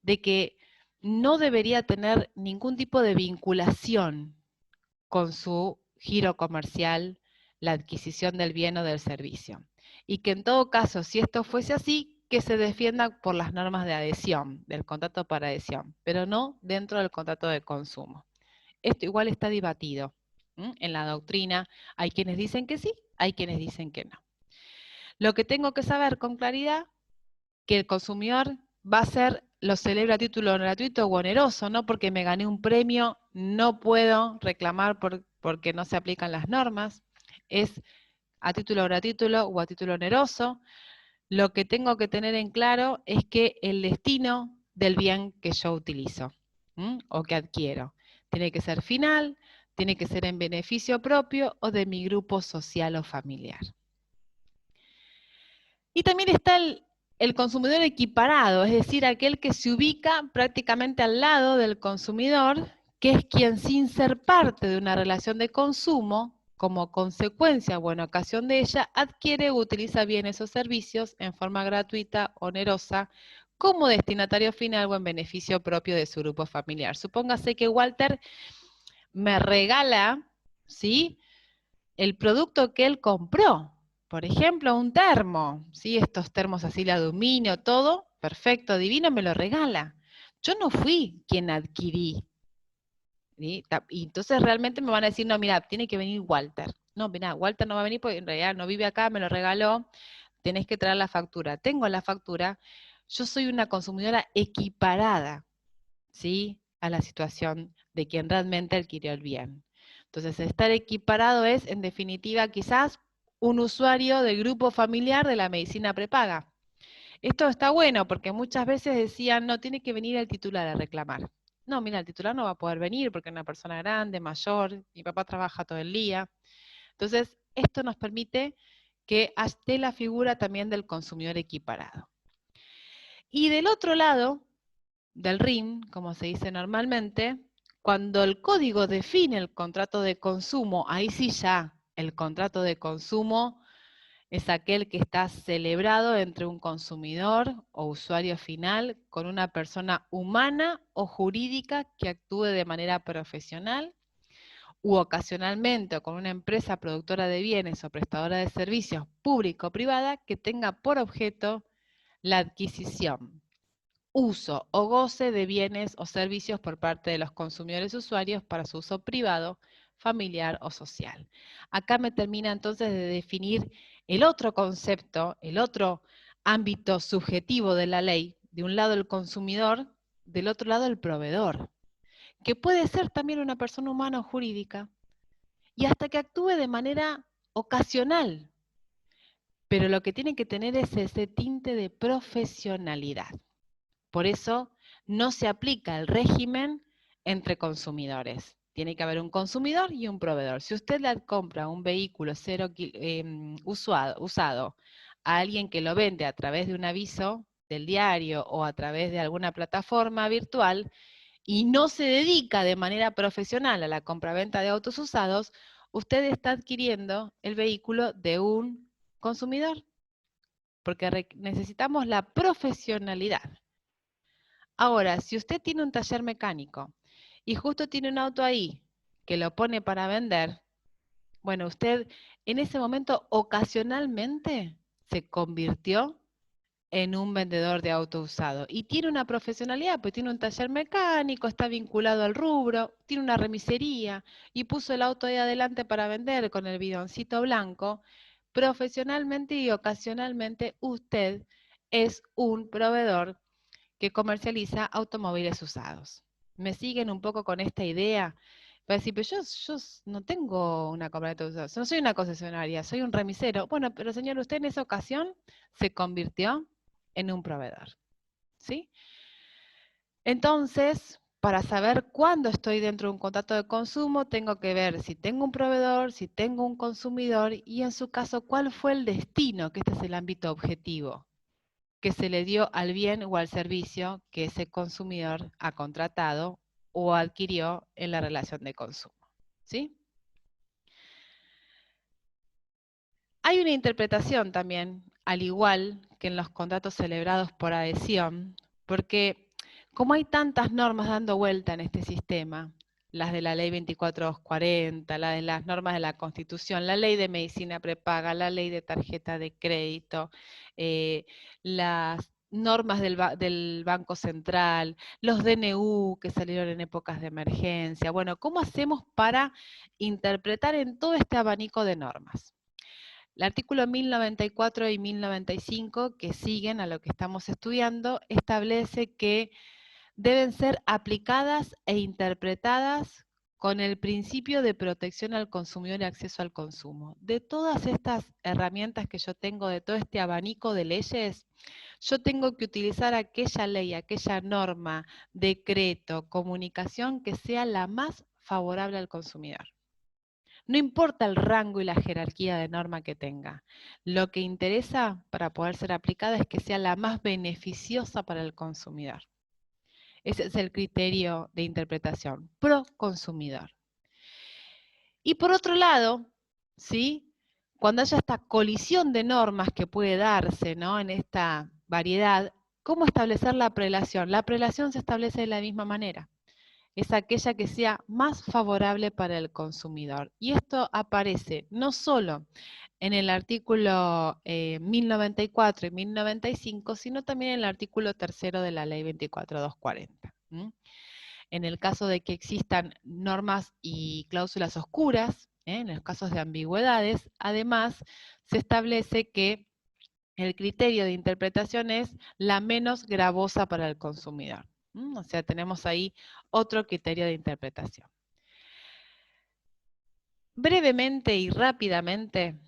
de que no debería tener ningún tipo de vinculación con su giro comercial, la adquisición del bien o del servicio. Y que en todo caso, si esto fuese así, que se defienda por las normas de adhesión, del contrato para adhesión, pero no dentro del contrato de consumo. Esto igual está debatido. En la doctrina hay quienes dicen que sí, hay quienes dicen que no. Lo que tengo que saber con claridad, que el consumidor va a ser, lo celebra a título gratuito o oneroso, no porque me gané un premio, no puedo reclamar porque no se aplican las normas, es a título gratuito o a título oneroso. Lo que tengo que tener en claro es que el destino del bien que yo utilizo o que adquiero tiene que ser final, tiene que ser en beneficio propio o de mi grupo social o familiar. Y también está el consumidor equiparado, es decir, aquel que se ubica prácticamente al lado del consumidor, que es quien sin ser parte de una relación de consumo, como consecuencia o en ocasión de ella, adquiere o utiliza bienes o servicios en forma gratuita, onerosa, como destinatario final o en beneficio propio de su grupo familiar. Supóngase que Walter me regala, ¿sí?, el producto que él compró. Por ejemplo, un termo, ¿sí? Estos termos así de aluminio, todo, perfecto, divino, me lo regala. Yo no fui quien adquirí. ¿Sí? Y entonces realmente me van a decir, no, mira, tiene que venir Walter. No, mira, Walter no va a venir porque en realidad no vive acá, me lo regaló, tenés que traer la factura. Tengo la factura, yo soy una consumidora equiparada, ¿sí?, a la situación de quien realmente adquirió el bien. Entonces, estar equiparado es, en definitiva, quizás un usuario del grupo familiar de la medicina prepaga. Esto está bueno porque muchas veces decían, no, tiene que venir el titular a reclamar. No, mira, el titular no va a poder venir porque es una persona grande, mayor, mi papá trabaja todo el día. Entonces, esto nos permite que esté la figura también del consumidor equiparado. Y del otro lado del RIM, como se dice normalmente, cuando el código define el contrato de consumo, ahí sí ya el contrato de consumo es aquel que está celebrado entre un consumidor o usuario final con una persona humana o jurídica que actúe de manera profesional u ocasionalmente o con una empresa productora de bienes o prestadora de servicios público o privada que tenga por objeto la adquisición, uso o goce de bienes o servicios por parte de los consumidores usuarios para su uso privado, familiar o social. Acá me termina entonces de definir el otro concepto, el otro ámbito subjetivo de la ley, de un lado el consumidor, del otro lado el proveedor, que puede ser también una persona humana o jurídica, y hasta que actúe de manera ocasional, pero lo que tiene que tener es ese tinte de profesionalidad. Por eso no se aplica el régimen entre consumidores. Tiene que haber un consumidor y un proveedor. Si usted le compra un vehículo usado a alguien que lo vende a través de un aviso del diario o a través de alguna plataforma virtual y no se dedica de manera profesional a la compraventa de autos usados, usted está adquiriendo el vehículo de un consumidor, porque necesitamos la profesionalidad. Ahora, si usted tiene un taller mecánico y justo tiene un auto ahí que lo pone para vender, bueno, usted en ese momento ocasionalmente se convirtió en un vendedor de auto usado y tiene una profesionalidad, pues tiene un taller mecánico, está vinculado al rubro, tiene una remisería y puso el auto ahí adelante para vender con el bidoncito blanco. Profesionalmente y ocasionalmente usted es un proveedor que comercializa automóviles usados. ¿Me siguen un poco con esta idea? Para decir, pero yo no tengo una compraventa de usados, no soy una concesionaria, soy un remisero. Bueno, pero señor, usted en esa ocasión se convirtió en un proveedor, ¿sí? Entonces, para saber cuándo estoy dentro de un contrato de consumo, tengo que ver si tengo un proveedor, si tengo un consumidor y en su caso, cuál fue el destino, que este es el ámbito objetivo, que se le dio al bien o al servicio que ese consumidor ha contratado o adquirió en la relación de consumo, ¿sí? Hay una interpretación también, al igual que en los contratos celebrados por adhesión, porque como hay tantas normas dando vuelta en este sistema, las de la ley 24240, la de las normas de la Constitución, la ley de medicina prepaga, la ley de tarjeta de crédito, las normas del Banco Central, los DNU que salieron en épocas de emergencia. Bueno, ¿cómo hacemos para interpretar en todo este abanico de normas? El artículo 1094 y 1095, que siguen a lo que estamos estudiando, establece que deben ser aplicadas e interpretadas con el principio de protección al consumidor y acceso al consumo. De todas estas herramientas que yo tengo, de todo este abanico de leyes, yo tengo que utilizar aquella ley, aquella norma, decreto, comunicación que sea la más favorable al consumidor. No importa el rango y la jerarquía de norma que tenga. Lo que interesa para poder ser aplicada es que sea la más beneficiosa para el consumidor. Ese es el criterio de interpretación, pro consumidor. Y por otro lado, ¿sí? Cuando haya esta colisión de normas que puede darse, ¿no?, en esta variedad, ¿cómo establecer la prelación? La prelación se establece de la misma manera. Es aquella que sea más favorable para el consumidor. Y esto aparece no solo en el artículo 1094 y 1095, sino también en el artículo 3 de la ley 24240. En el caso de que existan normas y cláusulas oscuras, en los casos de ambigüedades, además se establece que el criterio de interpretación es la menos gravosa para el consumidor. O sea, tenemos ahí otro criterio de interpretación. Brevemente y rápidamente,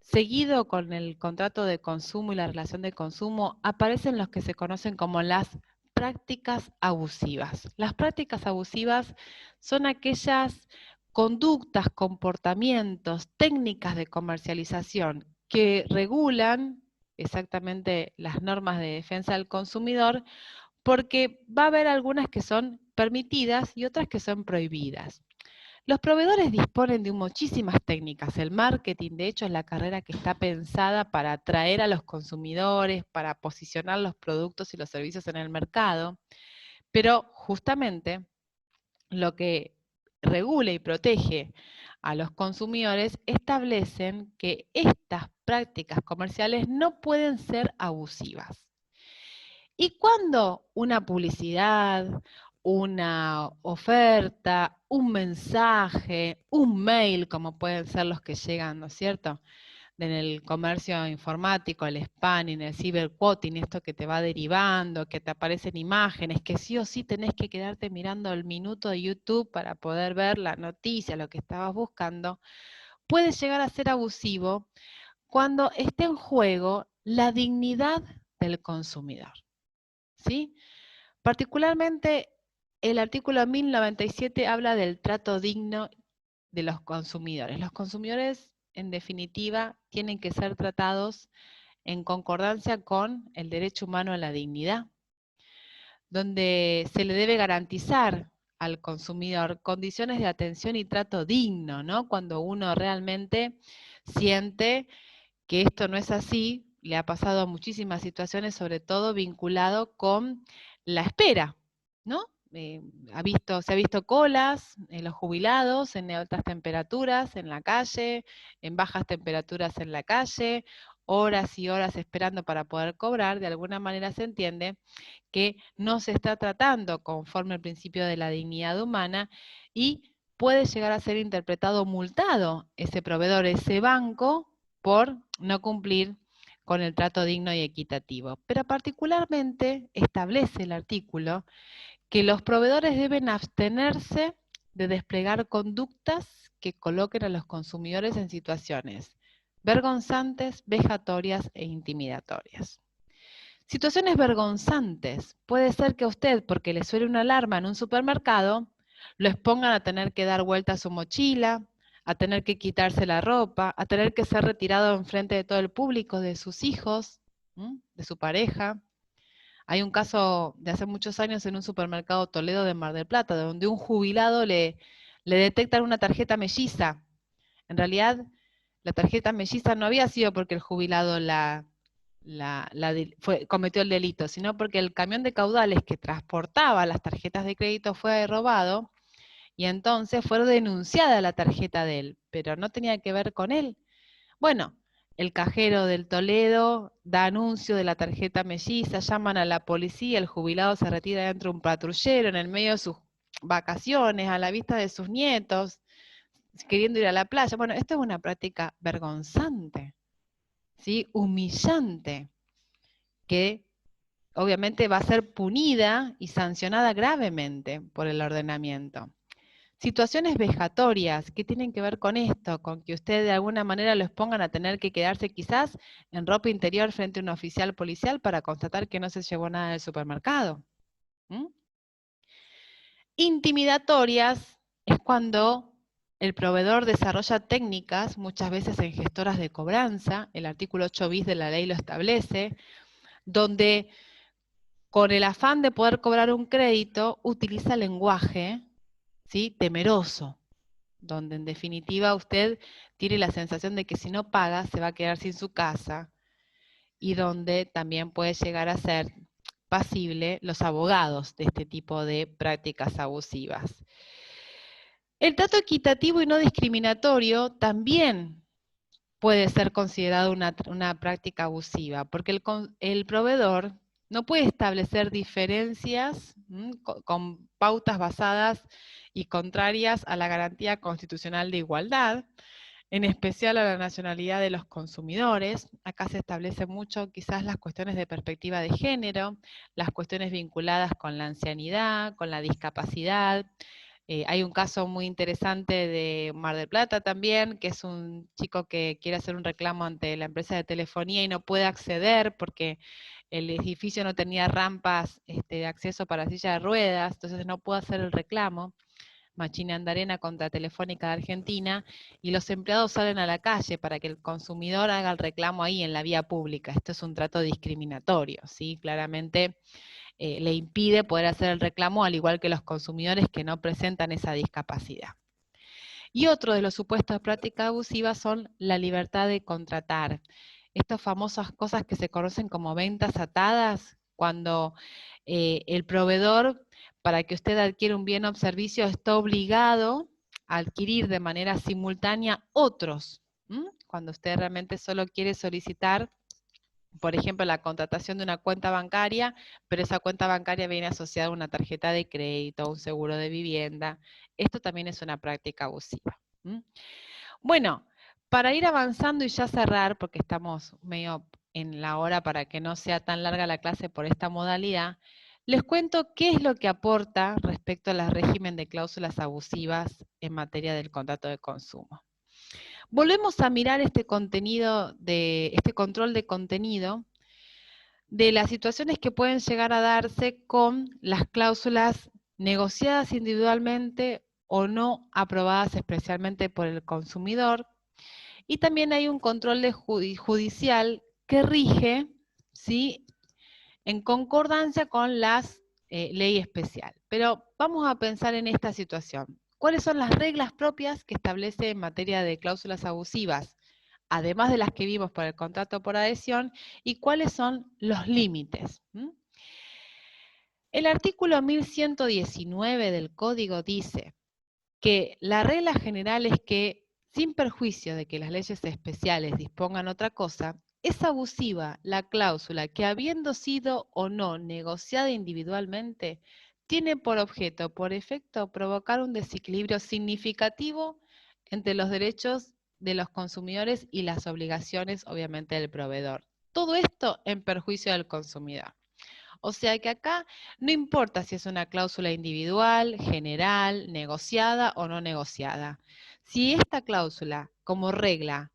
seguido con el contrato de consumo y la relación de consumo, aparecen los que se conocen como las prácticas abusivas. Las prácticas abusivas son aquellas conductas, comportamientos, técnicas de comercialización que regulan exactamente las normas de defensa del consumidor, porque va a haber algunas que son permitidas y otras que son prohibidas. Los proveedores disponen de muchísimas técnicas. El marketing, de hecho, es la carrera que está pensada para atraer a los consumidores, para posicionar los productos y los servicios en el mercado. Pero justamente lo que regula y protege a los consumidores establecen que estas prácticas comerciales no pueden ser abusivas. ¿Y cuando una publicidad, una oferta, un mensaje, un mail, como pueden ser los que llegan, ¿no es cierto?, en el comercio informático, el spamming, el ciberquoting, esto que te va derivando, que te aparecen imágenes, que sí o sí tenés que quedarte mirando el minuto de YouTube para poder ver la noticia, lo que estabas buscando, puede llegar a ser abusivo cuando esté en juego la dignidad del consumidor. ¿Sí? Particularmente el artículo 1097 habla del trato digno de los consumidores. Los consumidores, en definitiva, tienen que ser tratados en concordancia con el derecho humano a la dignidad, donde se le debe garantizar al consumidor condiciones de atención y trato digno, ¿no? Cuando uno realmente siente que esto no es así, le ha pasado muchísimas situaciones, sobre todo vinculado con la espera, ¿no? Se ha visto colas en los jubilados, en altas temperaturas en la calle, en bajas temperaturas en la calle, horas y horas esperando para poder cobrar. De alguna manera se entiende que no se está tratando conforme al principio de la dignidad humana y puede llegar a ser interpretado multado ese proveedor, ese banco, por no cumplir con el trato digno y equitativo. Pero particularmente establece el artículo que los proveedores deben abstenerse de desplegar conductas que coloquen a los consumidores en situaciones vergonzantes, vejatorias e intimidatorias. Situaciones vergonzantes. Puede ser que a usted, porque le suene una alarma en un supermercado, lo expongan a tener que dar vuelta a su mochila, a tener que quitarse la ropa, a tener que ser retirado enfrente de todo el público, de sus hijos, de su pareja. Hay un caso de hace muchos años en un supermercado Toledo de Mar del Plata, donde un jubilado le detectan una tarjeta melliza. En realidad, la tarjeta melliza no había sido porque el jubilado cometió el delito, sino porque el camión de caudales que transportaba las tarjetas de crédito fue robado y entonces fue denunciada la tarjeta de él, pero no tenía que ver con él. Bueno, el cajero del Toledo da anuncio de la tarjeta melliza, llaman a la policía, el jubilado se retira dentro de un patrullero en el medio de sus vacaciones, a la vista de sus nietos, queriendo ir a la playa. Bueno, esto es una práctica vergonzante, ¿sí? Humillante, que obviamente va a ser punida y sancionada gravemente por el ordenamiento. Situaciones vejatorias, ¿qué tienen que ver con esto? Con que usted de alguna manera los pongan a tener que quedarse quizás en ropa interior frente a un oficial policial para constatar que no se llevó nada del supermercado. Intimidatorias es cuando el proveedor desarrolla técnicas, muchas veces en gestoras de cobranza, el artículo 8 bis de la ley lo establece, donde con el afán de poder cobrar un crédito utiliza lenguaje, ¿sí?, temeroso, donde en definitiva usted tiene la sensación de que si no paga se va a quedar sin su casa, y donde también puede llegar a ser pasible los abogados de este tipo de prácticas abusivas. El trato equitativo y no discriminatorio también puede ser considerado una práctica abusiva, porque el proveedor no puede establecer diferencias con pautas basadas y contrarias a la garantía constitucional de igualdad, en especial a la nacionalidad de los consumidores. Acá se establece mucho quizás las cuestiones de perspectiva de género, las cuestiones vinculadas con la ancianidad, con la discapacidad. Hay un caso muy interesante de Mar del Plata también, que es un chico que quiere hacer un reclamo ante la empresa de telefonía y no puede acceder porque el edificio no tenía rampas de acceso para silla de ruedas, entonces no puede hacer el reclamo. Machina Andarena contra Telefónica de Argentina, y los empleados salen a la calle para que el consumidor haga el reclamo ahí en la vía pública. Esto es un trato discriminatorio, ¿sí? Claramente le impide poder hacer el reclamo, al igual que los consumidores que no presentan esa discapacidad. Y otro de los supuestos de práctica abusiva son la libertad de contratar. Estas famosas cosas que se conocen como ventas atadas, cuando el proveedor, para que usted adquiera un bien o servicio, está obligado a adquirir de manera simultánea otros. Cuando usted realmente solo quiere solicitar, por ejemplo, la contratación de una cuenta bancaria, pero esa cuenta bancaria viene asociada a una tarjeta de crédito, un seguro de vivienda. Esto también es una práctica abusiva. Bueno, para ir avanzando y ya cerrar, porque estamos medio en la hora para que no sea tan larga la clase por esta modalidad, les cuento qué es lo que aporta respecto al régimen de cláusulas abusivas en materia del contrato de consumo. Volvemos a mirar este control de contenido de las situaciones que pueden llegar a darse con las cláusulas negociadas individualmente o no aprobadas especialmente por el consumidor. Y también hay un control judicial que rige, ¿sí?, en concordancia con las ley especial. Pero vamos a pensar en esta situación. ¿Cuáles son las reglas propias que establece en materia de cláusulas abusivas, además de las que vimos por el contrato por adhesión, y cuáles son los límites? El artículo 1119 del Código dice que la regla general es que, sin perjuicio de que las leyes especiales dispongan otra cosa, es abusiva la cláusula que, habiendo sido o no negociada individualmente, tiene por objeto, por efecto, provocar un desequilibrio significativo entre los derechos de los consumidores y las obligaciones, obviamente, del proveedor. Todo esto en perjuicio del consumidor. O sea que acá no importa si es una cláusula individual, general, negociada o no negociada. Si esta cláusula, como regla,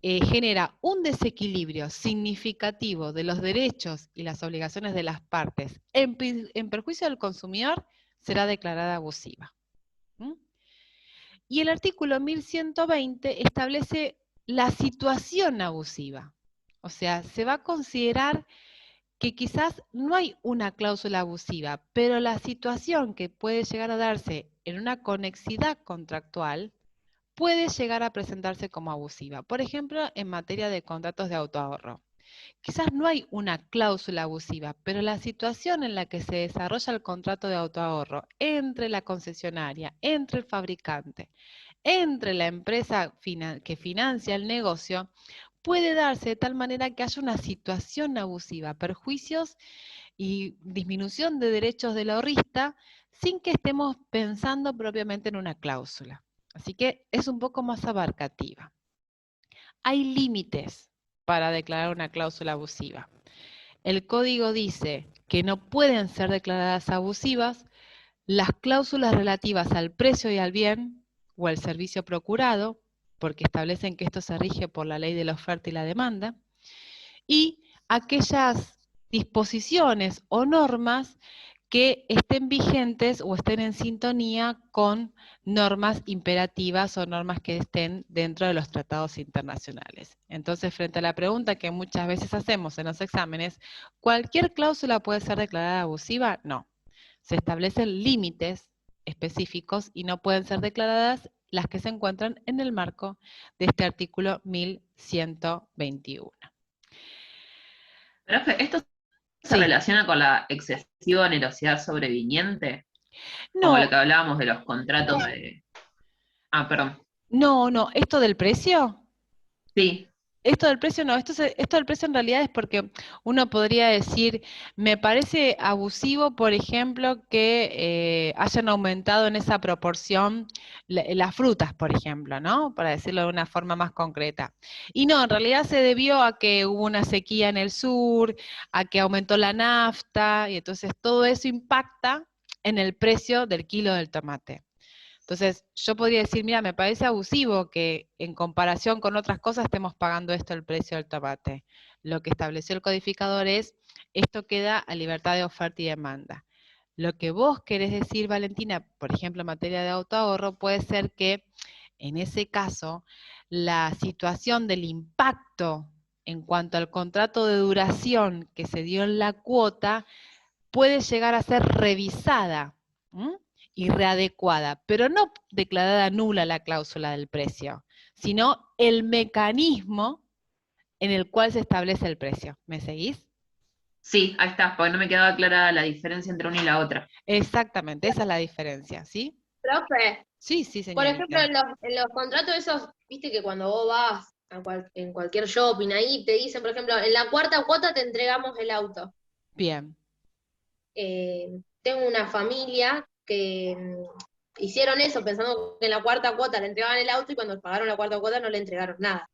genera un desequilibrio significativo de los derechos y las obligaciones de las partes en perjuicio del consumidor, será declarada abusiva. Y el artículo 1120 establece la situación abusiva. O sea, se va a considerar que quizás no hay una cláusula abusiva, pero la situación que puede llegar a darse en una conexidad contractual puede llegar a presentarse como abusiva. Por ejemplo, en materia de contratos de autoahorro. Quizás no hay una cláusula abusiva, pero la situación en la que se desarrolla el contrato de autoahorro entre la concesionaria, entre el fabricante, entre la empresa que financia el negocio, puede darse de tal manera que haya una situación abusiva, perjuicios y disminución de derechos del ahorrista sin que estemos pensando propiamente en una cláusula. Así que es un poco más abarcativa. Hay límites para declarar una cláusula abusiva. El código dice que no pueden ser declaradas abusivas las cláusulas relativas al precio y al bien o al servicio procurado, porque establecen que esto se rige por la ley de la oferta y la demanda, y aquellas disposiciones o normas que estén vigentes o estén en sintonía con normas imperativas o normas que estén dentro de los tratados internacionales. Entonces, frente a la pregunta que muchas veces hacemos en los exámenes, ¿cualquier cláusula puede ser declarada abusiva? No. Se establecen límites específicos y no pueden ser declaradas las que se encuentran en el marco de este artículo 1121. Pero esto se Sí. relaciona con la excesiva onerosidad sobreviviente, como No, lo que hablábamos de los contratos de... Ah, perdón. no, ¿esto del precio? Sí, Esto del precio no, esto del precio en realidad es porque uno podría decir, me parece abusivo, por ejemplo, que hayan aumentado en esa proporción las frutas, por ejemplo, ¿no? Para decirlo de una forma más concreta. Y no, en realidad se debió a que hubo una sequía en el sur, a que aumentó la nafta, y entonces todo eso impacta en el precio del kilo del tomate. Entonces, yo podría decir, mira, me parece abusivo que en comparación con otras cosas estemos pagando esto el precio del tomate. Lo que estableció el codificador es, esto queda a libertad de oferta y demanda. Lo que vos querés decir, Valentina, por ejemplo, en materia de autoahorro, puede ser que en ese caso, la situación del impacto en cuanto al contrato de duración que se dio en la cuota puede llegar a ser revisada y readecuada, pero no declarada nula la cláusula del precio, sino el mecanismo en el cual se establece el precio. ¿Me seguís? sí, ahí está, porque no me quedaba clara la diferencia entre una y la otra. Exactamente, esa es la diferencia, ¿sí? Profe, Sí, sí, por ejemplo, señorita. en los contratos esos, viste que cuando vos vas en cualquier shopping ahí, te dicen, por ejemplo, en la cuarta cuota te entregamos el auto. Bien, Tengo una familia que hicieron eso pensando que en la cuarta cuota le entregaban el auto y cuando pagaron la cuarta cuota no le entregaron nada.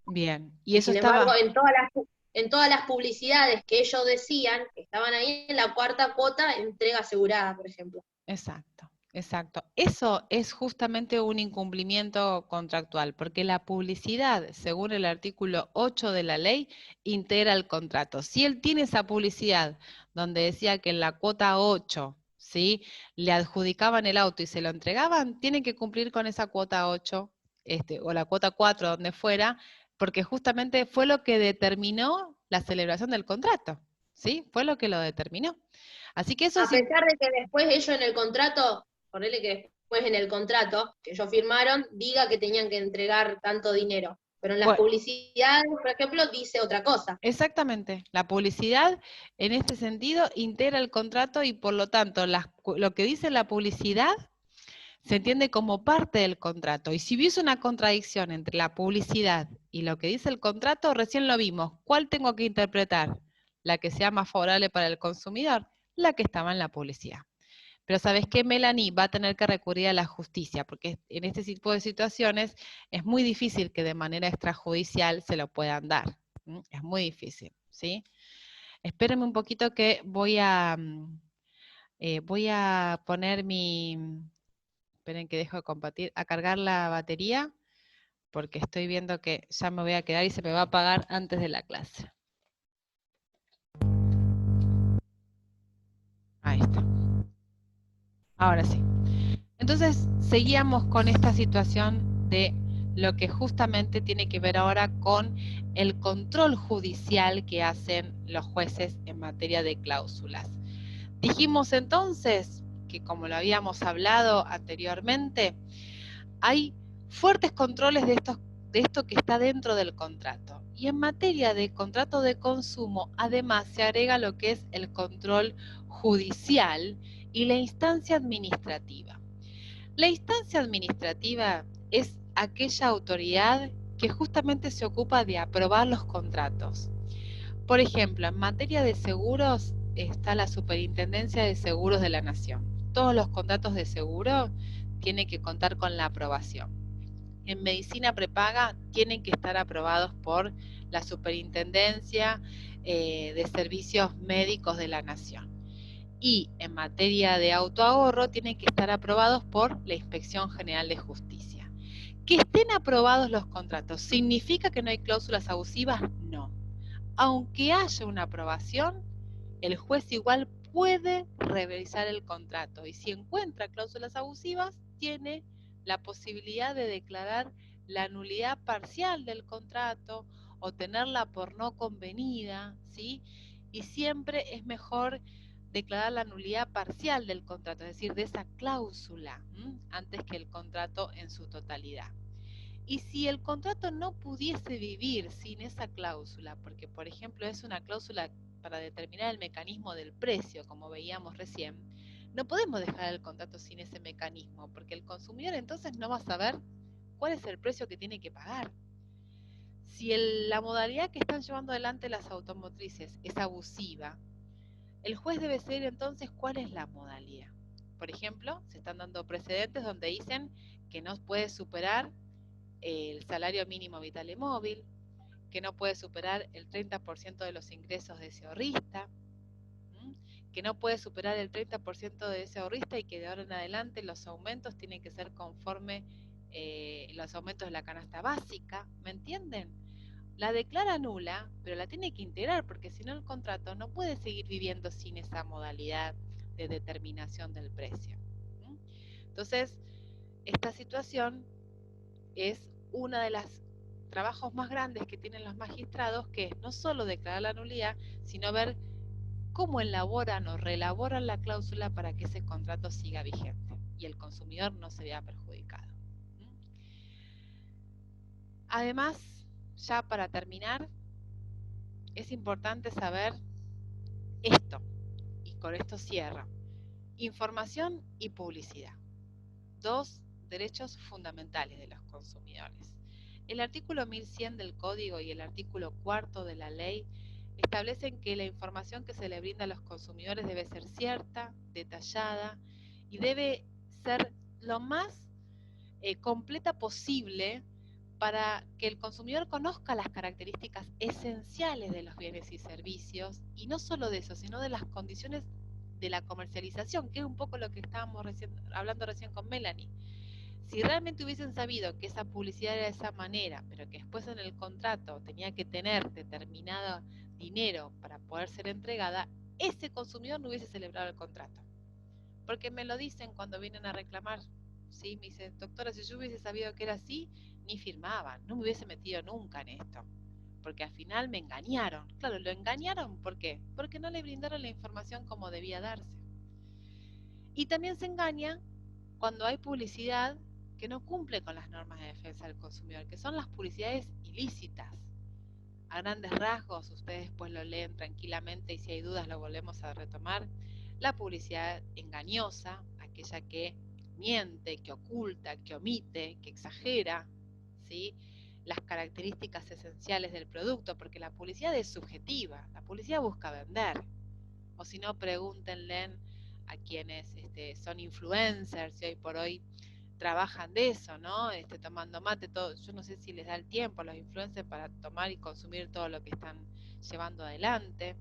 bien. Y Y eso sin embargo, estaba... en todas las publicidades que ellos decían, que estaban ahí en la cuarta cuota, entrega asegurada, por ejemplo. Exacto, exacto. Eso es justamente un incumplimiento contractual, porque la publicidad, según el artículo 8 de la ley, integra el contrato. Si él tiene esa publicidad donde decía que en la cuota 8, ¿sí?, le adjudicaban el auto y se lo entregaban, tiene que cumplir con esa cuota 8, o la cuota 4, donde fuera, porque justamente fue lo que determinó la celebración del contrato, ¿sí? Fue lo que lo determinó. Así que eso A es... pesar de que después ellos en el contrato, ponele que después en el contrato que ellos firmaron, diga que tenían que entregar tanto dinero. Pero en las Bueno, publicidades, por ejemplo, dice otra cosa. exactamente. La publicidad, en este sentido, integra el contrato y por lo tanto lo que dice la publicidad se entiende como parte del contrato. Y si hubiese una contradicción entre la publicidad y lo que dice el contrato, recién lo vimos. ¿Cuál tengo que interpretar? La que sea más favorable para el consumidor, la que estaba en la publicidad. Pero ¿sabes qué? Melanie va a tener que recurrir a la justicia, porque en este tipo de situaciones es muy difícil que de manera extrajudicial se lo puedan dar. Es muy difícil, ¿sí? Espérenme un poquito que voy a poner esperen que dejo de compartir, a cargar la batería, porque estoy viendo que ya me voy a quedar y se me va a apagar antes de la clase. Ahí está. Ahora sí. Entonces, seguíamos con esta situación de lo que justamente tiene que ver ahora con el control judicial que hacen los jueces en materia de cláusulas. Dijimos entonces que, como lo habíamos hablado anteriormente, hay fuertes controles de estos de esto que está dentro del contrato. Y en materia de contrato de consumo, además se agrega lo que es el control judicial y la instancia administrativa. La instancia administrativa es aquella autoridad que justamente se ocupa de aprobar los contratos. Por ejemplo, en materia de seguros está la Superintendencia de Seguros de la Nación. Todos los contratos de seguro tienen que contar con la aprobación. En medicina prepaga tienen que estar aprobados por la Superintendencia de Servicios Médicos de la Nación. Y en materia de autoahorro tienen que estar aprobados por la Inspección General de Justicia. ¿Que estén aprobados los contratos significa que no hay cláusulas abusivas? No. Aunque haya una aprobación, el juez igual puede revisar el contrato y si encuentra cláusulas abusivas, tiene la posibilidad de declarar la nulidad parcial del contrato o tenerla por no convenida, ¿sí? Y siempre es mejor declarar la nulidad parcial del contrato, es decir, de esa cláusula, antes que el contrato en su totalidad. Y si el contrato no pudiese vivir sin esa cláusula, porque por ejemplo es una cláusula para determinar el mecanismo del precio, como veíamos recién, no podemos dejar el contrato sin ese mecanismo, porque el consumidor entonces no va a saber cuál es el precio que tiene que pagar. Si la modalidad que están llevando adelante las automotrices es abusiva, el juez debe saber entonces cuál es la modalidad. Por ejemplo, se están dando precedentes donde dicen que no puede superar el salario mínimo vital y móvil, que no puede superar el 30% de los ingresos de ese ahorrista, que no puede superar el 30% de ese ahorrista y que de ahora en adelante los aumentos tienen que ser conforme los aumentos de la canasta básica, ¿me entienden? La declara nula, pero la tiene que integrar porque si no el contrato no puede seguir viviendo sin esa modalidad de determinación del precio. Entonces, esta situación es una de los trabajos más grandes que tienen los magistrados, que es no solo declarar la nulidad, sino ver cómo elaboran o reelaboran la cláusula para que ese contrato siga vigente y el consumidor no se vea perjudicado. Además, ya para terminar, es importante saber esto, y con esto cierro: información y publicidad, dos derechos fundamentales de los consumidores. El artículo 1100 del Código y el artículo 4 de la ley establecen que la información que se le brinda a los consumidores debe ser cierta, detallada y debe ser lo más completa posible para que el consumidor conozca las características esenciales de los bienes y servicios, y no solo de eso, sino de las condiciones de la comercialización, que es un poco lo que estábamos hablando recién con Melanie. Si realmente hubiesen sabido que esa publicidad era de esa manera, pero que después en el contrato tenía que tener determinado dinero para poder ser entregada, ese consumidor no hubiese celebrado el contrato. Porque me lo dicen cuando vienen a reclamar, ¿sí? Me dicen: doctora, si yo hubiese sabido que era así, ni firmaban, no me hubiese metido nunca en esto, porque al final me engañaron. Claro, lo engañaron, ¿por qué? Porque no le brindaron la información como debía darse. Y también se engaña cuando hay publicidad que no cumple con las normas de defensa del consumidor, que son las publicidades ilícitas. A grandes rasgos, ustedes después lo leen tranquilamente y si hay dudas lo volvemos a retomar. La publicidad engañosa, aquella que miente, que oculta, que omite, que exagera, ¿sí?, las características esenciales del producto, porque la publicidad es subjetiva, la publicidad busca vender. O si no, pregúntenle a quienes son influencers y hoy por hoy trabajan de eso, ¿no? Tomando mate, todo. Yo no sé si les da el tiempo a los influencers para tomar y consumir todo lo que están llevando adelante.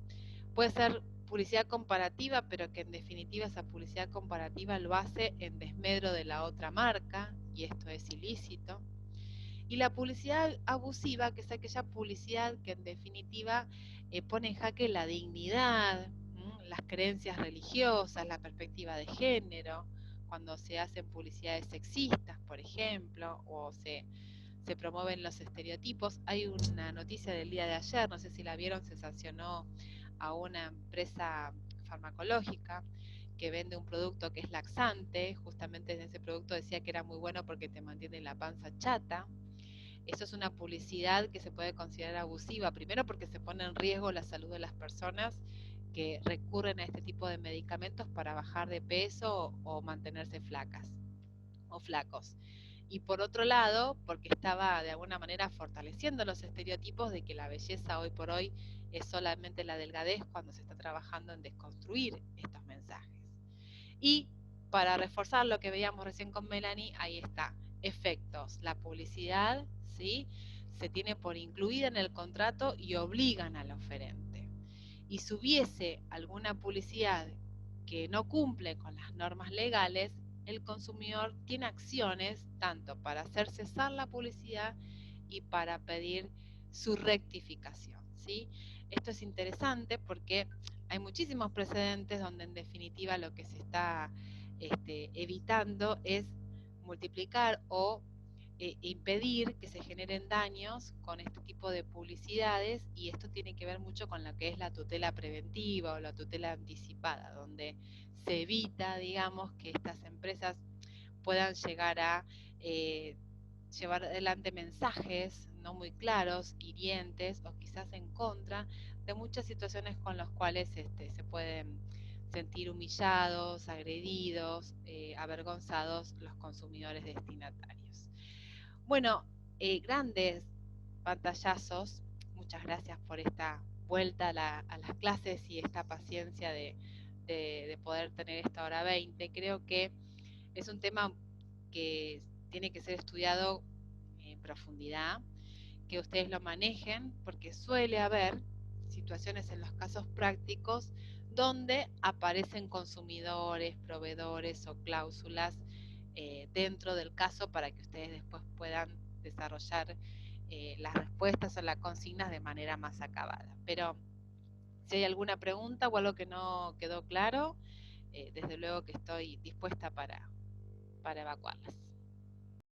Puede ser publicidad comparativa, pero que en definitiva esa publicidad comparativa lo hace en desmedro de la otra marca, y esto es ilícito. Y la publicidad abusiva, que es aquella publicidad que en definitiva pone en jaque la dignidad, las creencias religiosas, la perspectiva de género, cuando se hacen publicidades sexistas, por ejemplo, o se promueven los estereotipos. Hay una noticia del día de ayer, no sé si la vieron, se sancionó a una empresa farmacológica que vende un producto que es laxante. Justamente en ese producto decía que era muy bueno porque te mantiene la panza chata. Eso es una publicidad que se puede considerar abusiva, primero porque se pone en riesgo la salud de las personas que recurren a este tipo de medicamentos para bajar de peso o mantenerse flacas o flacos. Y por otro lado, porque estaba de alguna manera fortaleciendo los estereotipos de que la belleza hoy por hoy es solamente la delgadez, cuando se está trabajando en desconstruir estos mensajes. Y para reforzar lo que veíamos recién con Melanie, ahí está, efectos. La publicidad, ¿sí?, se tiene por incluida en el contrato y obligan al oferente. Y si hubiese alguna publicidad que no cumple con las normas legales, el consumidor tiene acciones tanto para hacer cesar la publicidad y para pedir su rectificación, ¿sí? Esto es interesante porque hay muchísimos precedentes donde en definitiva lo que se está evitando es multiplicar o impedir que se generen daños con este tipo de publicidades, y esto tiene que ver mucho con lo que es la tutela preventiva o la tutela anticipada, donde se evita, digamos, que estas empresas puedan llegar a llevar adelante mensajes no muy claros, hirientes o quizás en contra de muchas situaciones con las cuales se pueden sentir humillados, agredidos, avergonzados los consumidores destinatarios. Bueno, grandes pantallazos. Muchas gracias por esta vuelta a las clases y esta paciencia de poder tener esta hora 20. Creo que es un tema que tiene que ser estudiado en profundidad, que ustedes lo manejen, porque suele haber situaciones en los casos prácticos donde aparecen consumidores, proveedores o cláusulas dentro del caso para que ustedes después puedan desarrollar las respuestas o las consignas de manera más acabada. Pero si hay alguna pregunta o algo que no quedó claro, desde luego que estoy dispuesta para evacuarlas.